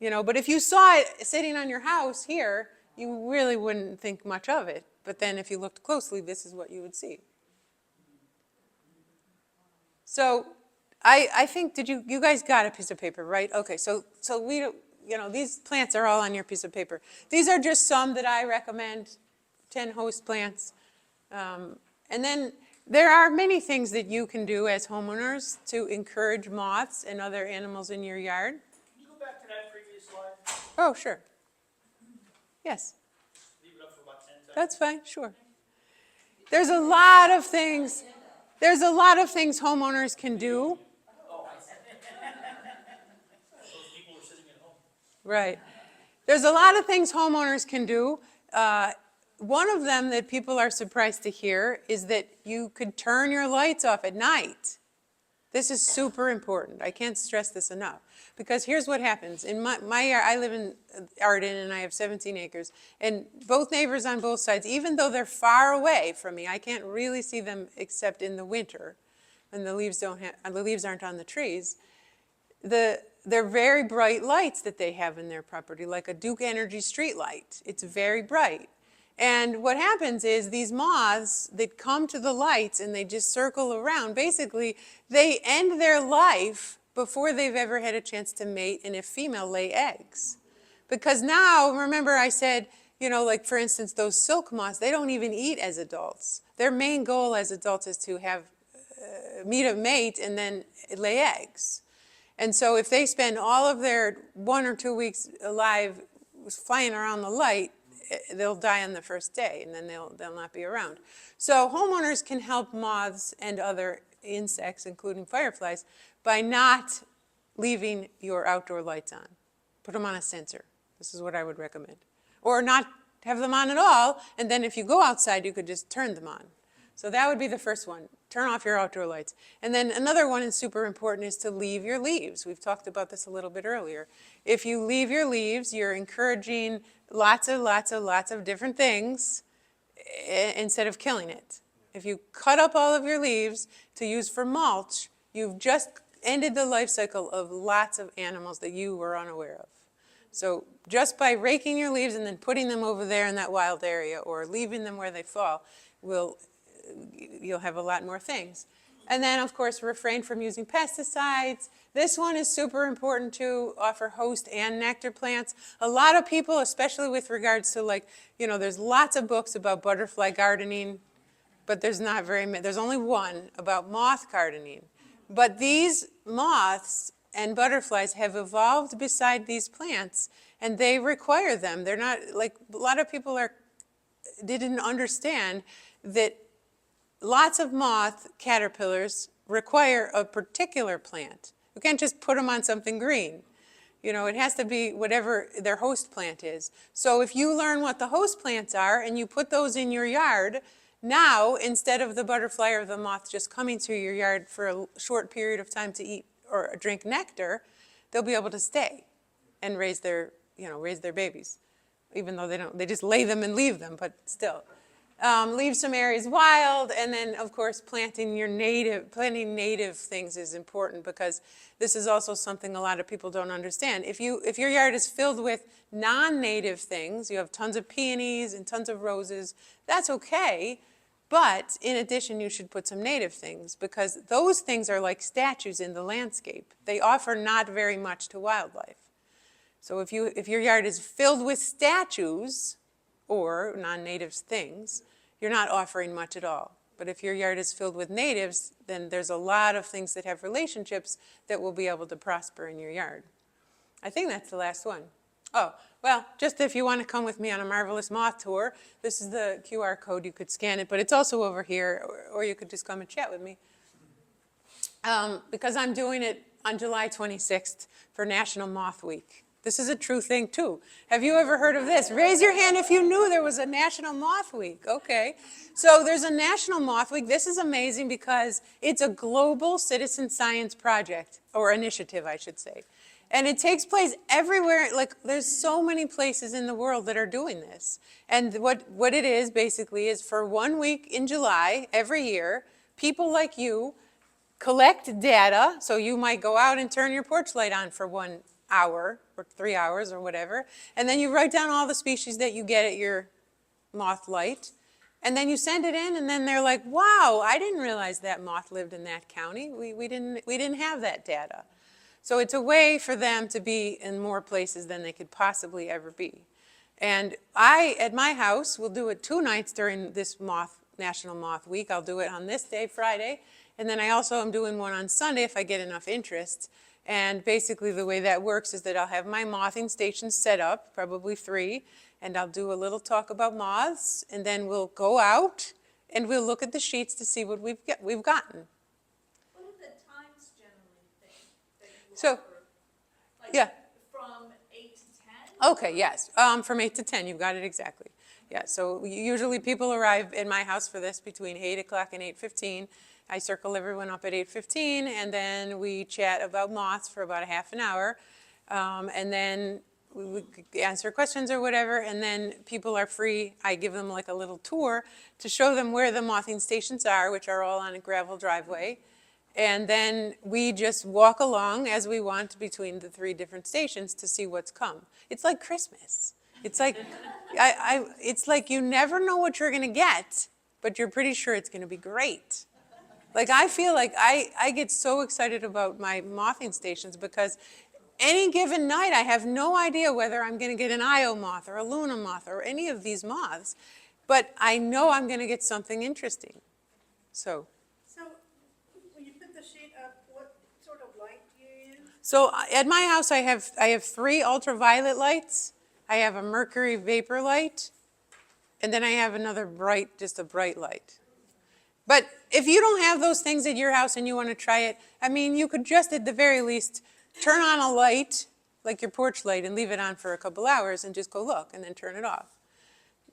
But if you saw it sitting on your house here, you really wouldn't think much of it. But then if you looked closely, this is what you would see. So I think, you guys got a piece of paper, right? Okay, so we, these plants are all on your piece of paper. These are just some that I recommend, 10 host plants. And then There are many things that you can do as homeowners to encourage moths and other animals in your yard. Can you go back to that previous slide? Oh, sure. Yes, Leave it up for about 10 seconds. that's fine, sure. There's a lot of things homeowners can do. Those people are sitting at home. Right. There's a lot of things homeowners can do. One of them that people are surprised to hear is that you could turn your lights off at night. This is super important. I can't stress this enough. Because here's what happens. In my yard, I live in Arden and I have 17 acres. And both neighbors on both sides, even though they're far away from me, I can't really see them except in the winter when the leaves aren't on the trees. They're very bright lights that they have in their property, like a Duke Energy street light. It's very bright. And what happens is these moths that come to the lights and they just circle around, basically they end their life before they've ever had a chance to mate and if female lay eggs. Because now, remember I said, like for instance, those silk moths, they don't even eat as adults. Their main goal as adults is to have meet a mate and then lay eggs. And so if they spend all of their 1 or 2 weeks alive flying around the light, they'll die on the first day, and then they'll not be around. So homeowners can help moths and other insects, including fireflies, by not leaving your outdoor lights on. Put them on a sensor. This is what I would recommend. Or not have them on at all, and then if you go outside, you could just turn them on. So that would be the first one. Turn off your outdoor lights. And then another one is super important is to leave your leaves. We've talked about this a little bit earlier. If you leave your leaves, you're encouraging lots of different things instead of killing it. If you cut up all of your leaves to use for mulch, you've just ended the life cycle of lots of animals that you were unaware of. So just by raking your leaves and then putting them over there in that wild area or leaving them where they fall, you'll have a lot more things. And then, of course, refrain from using pesticides. This one is super important to offer host and nectar plants. A lot of people, especially with regards to there's lots of books about butterfly gardening, but there's not very many. There's only one about moth gardening. But these moths and butterflies have evolved beside these plants, and they require them. They're not, a lot of people didn't understand that lots of moth caterpillars require a particular plant. You can't just put them on something green. It has to be whatever their host plant is. So if you learn what the host plants are and you put those in your yard, now instead of the butterfly or the moth just coming to your yard for a short period of time to eat or drink nectar, they'll be able to stay and raise their babies. Even though they just lay them and leave them, but still. Leave some areas wild, and then of course planting native things is important because this is also something a lot of people don't understand. If your yard is filled with non-native things, you have tons of peonies and tons of roses, that's okay, but in addition you should put some native things because those things are like statues in the landscape. They offer not very much to wildlife. So if your yard is filled with statues or non-native things, you're not offering much at all. But if your yard is filled with natives, then there's a lot of things that have relationships that will be able to prosper in your yard. I think that's the last one. Oh, well, just if you want to come with me on a marvelous moth tour, this is the QR code. You could scan it, but it's also over here, or you could just come and chat with me. Because I'm doing it on July 26th for National Moth Week. This is a true thing, too. Have you ever heard of this? Raise your hand if you knew there was a National Moth Week. Okay. So there's a National Moth Week. This is amazing because it's a global citizen science project, or initiative, I should say. And it takes place everywhere. There's so many places in the world that are doing this. And what it is, basically, is for 1 week in July, every year, people like you collect data. So you might go out and turn your porch light on for 1 hour or 3 hours or whatever, and then you write down all the species that you get at your moth light, and then you send it in, and then they're like, wow, I didn't realize that moth lived in that county. We didn't have that data. So it's a way for them to be in more places than they could possibly ever be. And at my house, will do it 2 nights during this moth National Moth Week. I'll do it on this day, Friday, and then I also am doing one on Sunday if I get enough interest. And basically the way that works is that I'll have my mothing stations set up, probably 3, and I'll do a little talk about moths, and then we'll go out and we'll look at the sheets to see what we've gotten. What are the times generally that you So, offer? Like, yeah. from 8 to 10? Okay, yes, from 8 to 10, you've got it exactly. Yeah, so usually people arrive in my house for this between 8 o'clock and 8:15. I circle everyone up at 8:15, and then we chat about moths for about a half an hour. And then we answer questions or whatever, and then people are free. I give them like a little tour to show them where the mothing stations are, which are all on a gravel driveway. And then we just walk along as we want between the 3 different stations to see what's come. It's like Christmas. It's like, it's like you never know what you're gonna get, but you're pretty sure it's gonna be great. Like I feel like I get so excited about my mothing stations because any given night I have no idea whether I'm gonna get an Io moth or a Luna moth or any of these moths, but I know I'm gonna get something interesting. So When you put the sheet up, what sort of light do you use? So at my house, I have 3 ultraviolet lights. I have a mercury vapor light, and then I have another just a bright light. But if you don't have those things at your house and you want to try it, I mean, you could just at the very least turn on a light, like your porch light, and leave it on for a couple hours and just go look and then turn it off.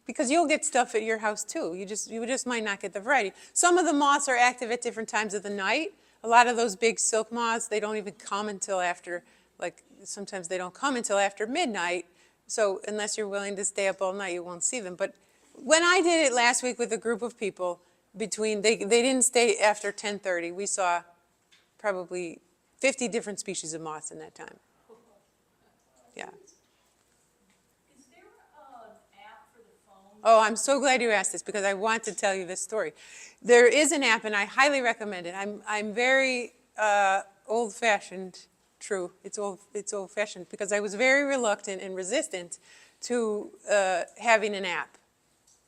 Because you'll get stuff at your house too. You just might not get the variety. Some of the moths are active at different times of the night. A lot of those big silk moths, they don't even come until after, like sometimes they don't come until after midnight. So unless you're willing to stay up all night, you won't see them. But when I did it last week with a group of people, they didn't stay after 10:30. We saw probably 50 different species of moths in that time. Yeah. Is there an app for the phone? Oh, I'm so glad you asked this because I want to tell you this story. There is an app, and I highly recommend it. I'm very old-fashioned. True, it's old-fashioned because I was very reluctant and resistant to having an app.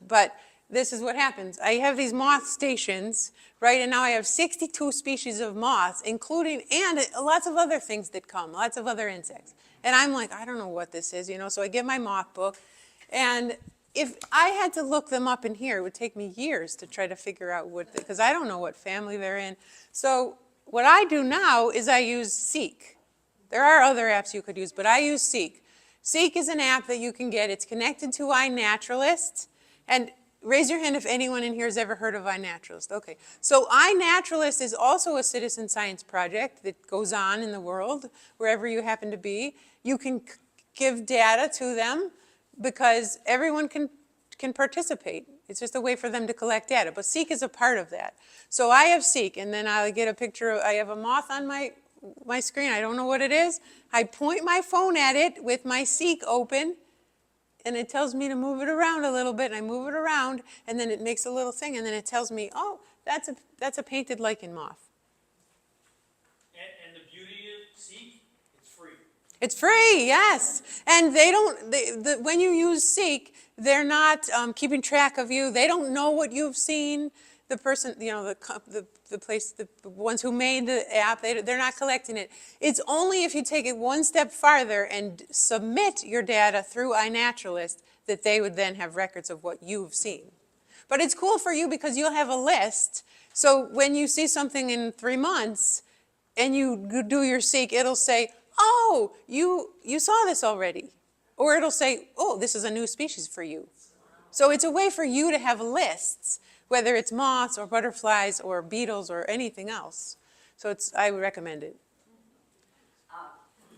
But this is what happens. I have these moth stations, right? And now I have 62 species of moths, including, and lots of other things that come, lots of other insects. And I'm like, I don't know what this is, so I get my moth book. And if I had to look them up in here, it would take me years to try to figure out because I don't know what family they're in. So what I do now is I use Seek. There are other apps you could use, but I use Seek. Seek is an app that you can get. It's connected to iNaturalist. And raise your hand if anyone in here has ever heard of iNaturalist. Okay, so iNaturalist is also a citizen science project that goes on in the world, wherever you happen to be. You can give data to them because everyone can participate. It's just a way for them to collect data, but Seek is a part of that. So I have Seek, and then I get a picture I have a moth on my screen. I don't know what it is. I point my phone at it with my Seek open, and it tells me to move it around a little bit, and I move it around, and then it makes a little thing, and then it tells me, oh, that's a painted lichen moth. And the beauty of Seek, it's free. It's free, yes. And when you use Seek, they're not keeping track of you. They don't know what you've seen. The person, the ones who made the app, they're not collecting it. It's only if you take it one step farther and submit your data through iNaturalist that they would then have records of what you've seen. But it's cool for you because you'll have a list. So when you see something in 3 months and you do your Seek, it'll say, oh, you saw this already. Or it'll say, oh, this is a new species for you. So it's a way for you to have lists, whether it's moths or butterflies or beetles or anything else. So I would recommend it.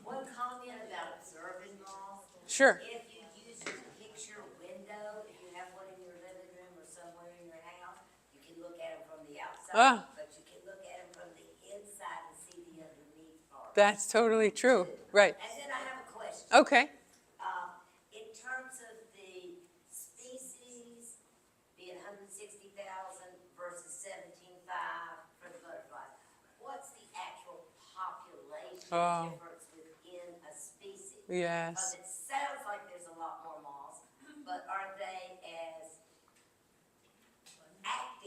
One comment about observing moths. Sure. If you use your picture window, if you have one in your living room or somewhere in your house, you can look at them from the outside, but you can look at them from the inside and see the underneath part. That's totally true. Right. And then I have a question. Okay. In terms of the species being 160,000 versus 17.5 for the butterflies, what's the actual population difference within a species? Yes. Because it sounds like there's a lot more moths, but are they as active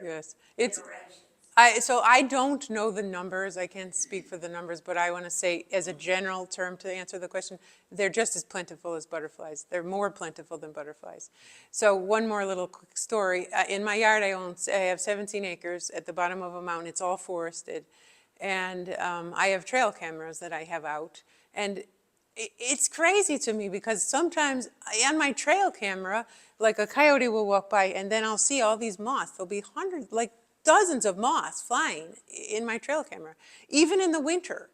Yes. It's, generations. so I don't know the numbers, I can't speak for the numbers, but I want to say, as a general term to answer the question, they're just as plentiful as butterflies. They're more plentiful than butterflies. So one more little quick story. In my yard, I have 17 acres at the bottom of a mountain. It's all forested. And I have trail cameras that I have out. And it's crazy to me because sometimes on my trail camera, like a coyote will walk by and then I'll see all these moths. There'll be hundreds, like dozens of moths flying in my trail camera, even in the winter.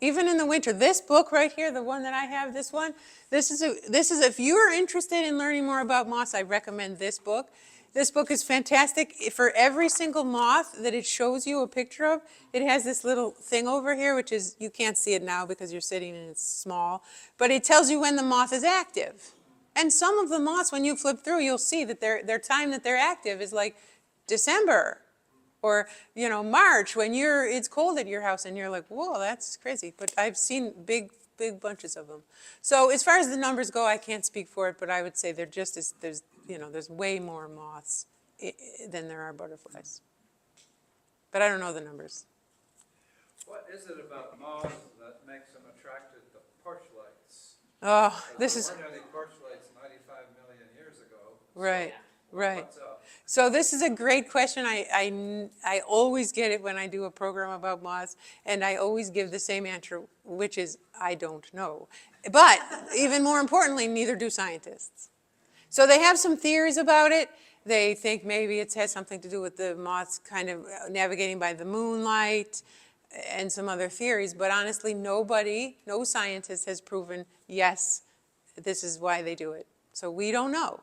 Even in the winter. This book right here, the one that I have, this is if you're interested in learning more about moths, I recommend this book. This book is fantastic. For every single moth that it shows you a picture of, it has this little thing over here, which is, you can't see it now because you're sitting and it's small, but it tells you when the moth is active. And some of the moths, when you flip through, you'll see that their time that they're active is like December or, March when it's cold at your house and you're like, whoa, that's crazy. But I've seen big bunches of them. So as far as the numbers go, I can't speak for it, but I would say they're just as, there's way more moths than there are butterflies. But I don't know the numbers. What is it about moths that makes them attracted to porch lights? Oh, this is, There weren't any porch lights 95 million years ago. right. What's up? So this is a great question. I always get it when I do a program about moths, and I always give the same answer, which is, I don't know. But even more importantly, neither do scientists. So they have some theories about it. They think maybe it has something to do with the moths kind of navigating by the moonlight and some other theories. But honestly, no scientist has proven, yes, this is why they do it. So we don't know.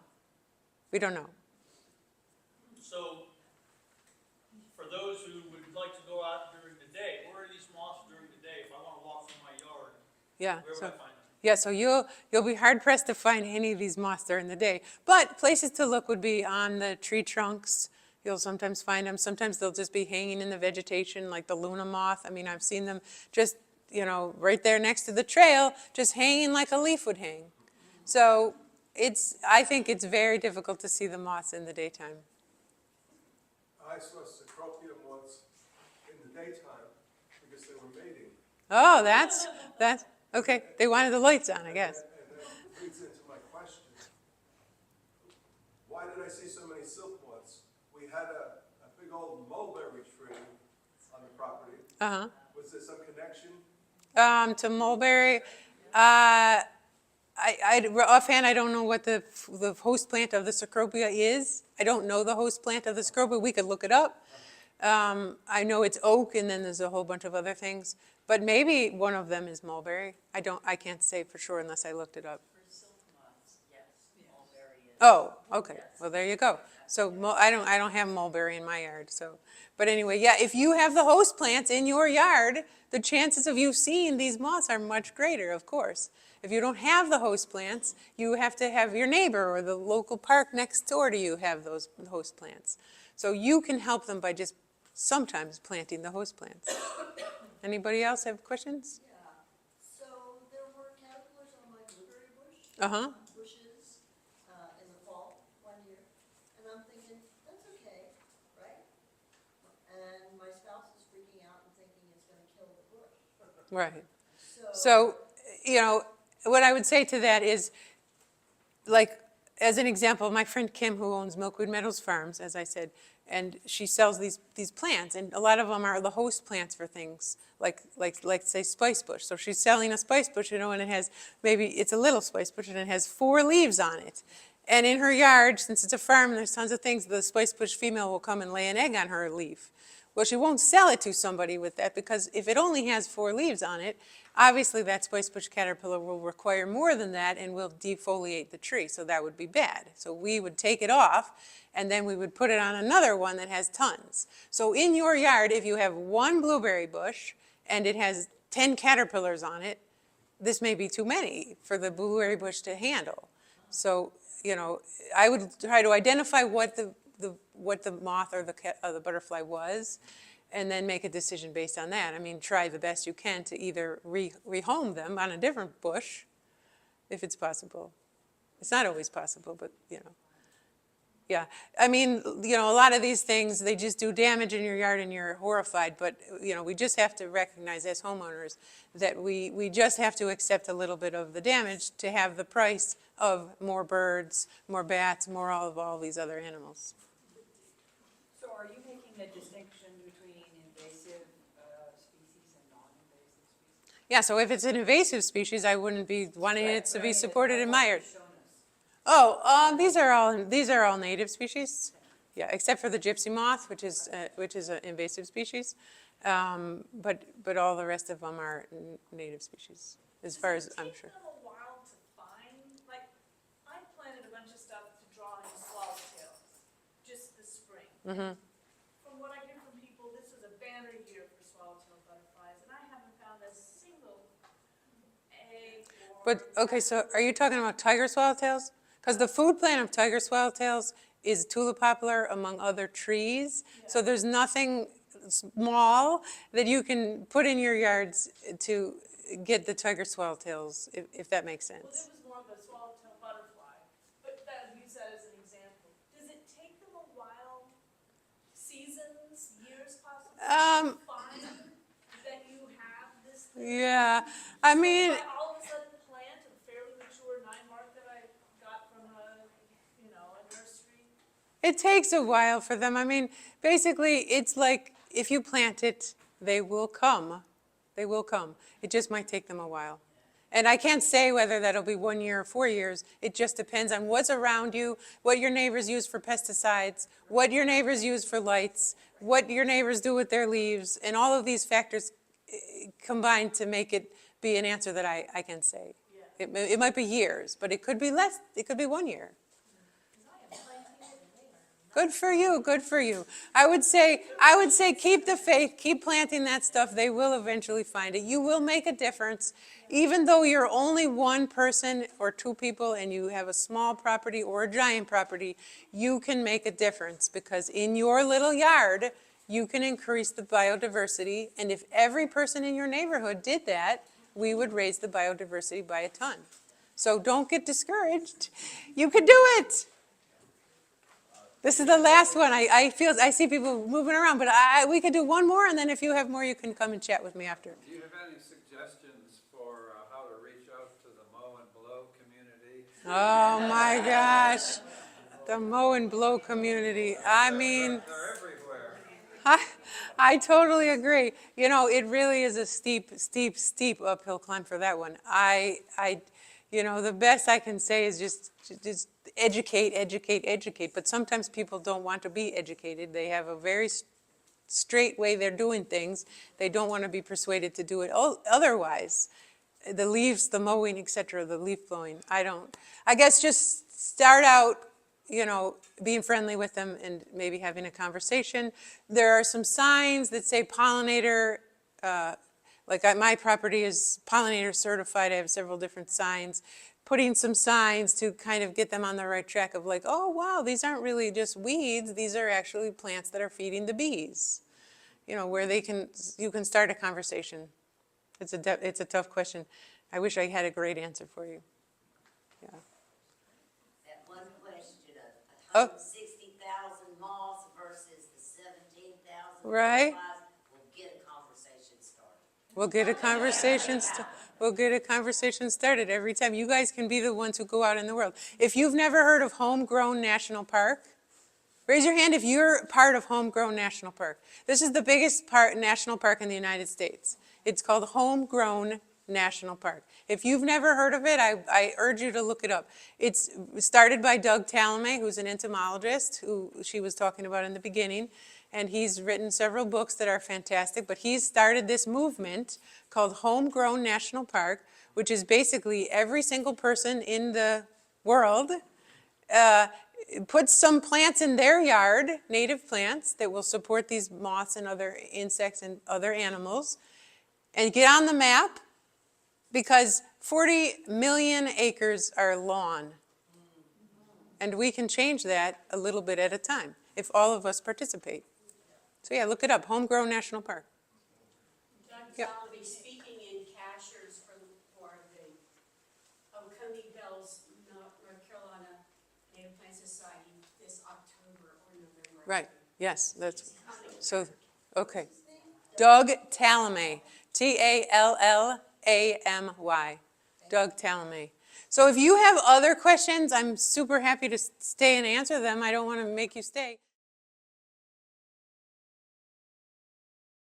We don't know. So, for those who would like to go out during the day, where are these moths during the day? If I want to walk through my yard, Yeah. where would I find them? Yeah, so you'll be hard pressed to find any of these moths during the day. But places to look would be on the tree trunks. You'll sometimes find them. Sometimes they'll just be hanging in the vegetation, like the Luna moth. I mean, I've seen them just, right there next to the trail, just hanging like a leaf would hang. So I think it's very difficult to see the moths in the daytime. I saw cecropia once in the daytime because they were mating. Oh, that's, okay. They wanted the lights on, I guess. And that leads into my question. Why did I see so many silk moths? We had a big old mulberry tree on the property. Uh-huh. Was there some connection? To mulberry, I offhand, I don't know what the host plant of the cecropia is. I don't know the host plant of the cecropia. We could look it up. I know it's oak, and then there's a whole bunch of other things. But maybe one of them is mulberry. I can't say for sure unless I looked it up. For silk moths, yes, mulberry is. Oh, okay. Well, there you go. So I don't have mulberry in my yard. So, but anyway, yeah. If you have the host plants in your yard, the chances of you seeing these moths are much greater, of course. If you don't have the host plants, you have to have your neighbor or the local park next door to you have those host plants. So you can help them by just sometimes planting the host plants. Anybody else have questions? Yeah, so there were caterpillars on my blueberry bush. Uh-huh. Bushes, in the fall, one year, and I'm thinking, that's okay, right? And my spouse is freaking out and thinking it's gonna kill the bush. Right. So, So, what I would say to that is, like, as an example, my friend Kim, who owns Milkwood Meadows Farms, as I said, and she sells these plants, and a lot of them are the host plants for things, like say spice bush. So she's selling a spice bush, and it has, maybe it's a little spice bush, and it has 4 leaves on it. And in her yard, since it's a farm and there's tons of things, the spice bush female will come and lay an egg on her leaf. Well, she won't sell it to somebody with that, because if it only has 4 leaves on it, obviously that spice bush caterpillar will require more than that and will defoliate the tree, so that would be bad. So we would take it off, and then we would put it on another one that has tons. So in your yard, if you have 1 blueberry bush and it has 10 caterpillars on it, this may be too many for the blueberry bush to handle. So, I would try to identify what the moth or the butterfly was, and then make a decision based on that. I mean, try the best you can to either rehome them on a different bush, if it's possible. It's not always possible, but. Yeah, I mean, a lot of these things, they just do damage in your yard and you're horrified, but, we just have to recognize as homeowners that we just have to accept a little bit of the damage to have the price of more birds, more bats, more all these other animals. So are you making a distinction between invasive species and non-invasive species? Yeah, so if it's an invasive species, I wouldn't be wanting it to be supported in my yard. Shown us. Oh, these are all native species. Yeah, except for the gypsy moth, which is an invasive species. But all the rest of them are native species, as far as I'm sure. Does it take them a while to find, like, I planted a bunch of stuff to draw in swallowtails just this spring. Mm-hmm. From what I hear from people, this was a banner year for swallowtail butterflies, and I haven't found a single egg or. But, okay, so are you talking about tiger swallowtails? Because the food plant of tiger swallowtails is tulip poplar among other trees. So there's nothing small that you can put in your yards to get the tiger swallowtails, if that makes Well, sense. this was more of a swallowtail butterfly, but use that as an example. Does it take them a while, seasons, years possibly, to find that you have this thing? Yeah, I mean, So if I all of a sudden plant a fairly mature 9-mark that I got from a nursery. it takes a while for them. I mean, basically, it's like if you plant it, they will come. They will come. It just might take them a while. And I can't say whether that'll be 1 year or 4 years. It just depends on what's around you, what your neighbors use for pesticides, what your neighbors use for lights, what your neighbors do with their leaves, and all of these factors combine to make it be an answer that I can say. It might be years, but it could be less. It could be 1 year. Good for you, good for you. I would say keep the faith, keep planting that stuff. They will eventually find it. You will make a difference. Even though you're only one person or two people and you have a small property or a giant property, you can make a difference because in your little yard, you can increase the biodiversity. And if every person in your neighborhood did that, we would raise the biodiversity by a ton. So don't get discouraged. You could do it. This is the last one. I see people moving around, but we could do one more, and then if you have more, you can come and chat with me after. Do you have any suggestions for how to reach out to the mow and blow community? Oh my gosh, the mow and blow community. I mean, They're everywhere. I totally agree. It really is a steep uphill climb for that one. The best I can say is just educate. But sometimes people don't want to be educated. They have a very straight way they're doing things. They don't want to be persuaded to do it otherwise. The leaves, the mowing, etc., the leaf blowing. I guess just start out, being friendly with them and maybe having a conversation. There are some signs that say pollinator, my property is pollinator certified. I have several different signs. Putting some signs to kind of get them on the right track of like, oh, wow, these aren't really just weeds. These are actually plants that are feeding the bees. Where you can start a conversation. It's a tough question. I wish I had a great answer for you. Yeah. That one question of Oh. 160,000 moths versus the 17,000 Right. butterflies, we'll get a conversation started. We'll get a conversation started every time. You guys can be the ones who go out in the world. If you've never heard of Homegrown National Park, raise your hand if you're part of Homegrown National Park. This is the biggest national park in the United States. It's called Homegrown National Park. If you've never heard of it, I urge you to look it up. It's started by Doug Talame, who's an entomologist, who she was talking about in the beginning. And he's written several books that are fantastic, but he's started this movement called Homegrown National Park, which is basically every single person in the world puts some plants in their yard, native plants that will support these moths and other insects and other animals, and get on the map because 40 million acres are lawn. And we can change that a little bit at a time if all of us participate. So yeah, look it up, Homegrown National Park. Dr. Yep. Salaby, speaking in Cashers for the Oconee Bells, North Carolina Native Plant Society this October. Right, yes, that's, so, okay. Doug Tallamy, Tallamy. Doug Tallamy. So if you have other questions, I'm super happy to stay and answer them. I don't want to make you stay.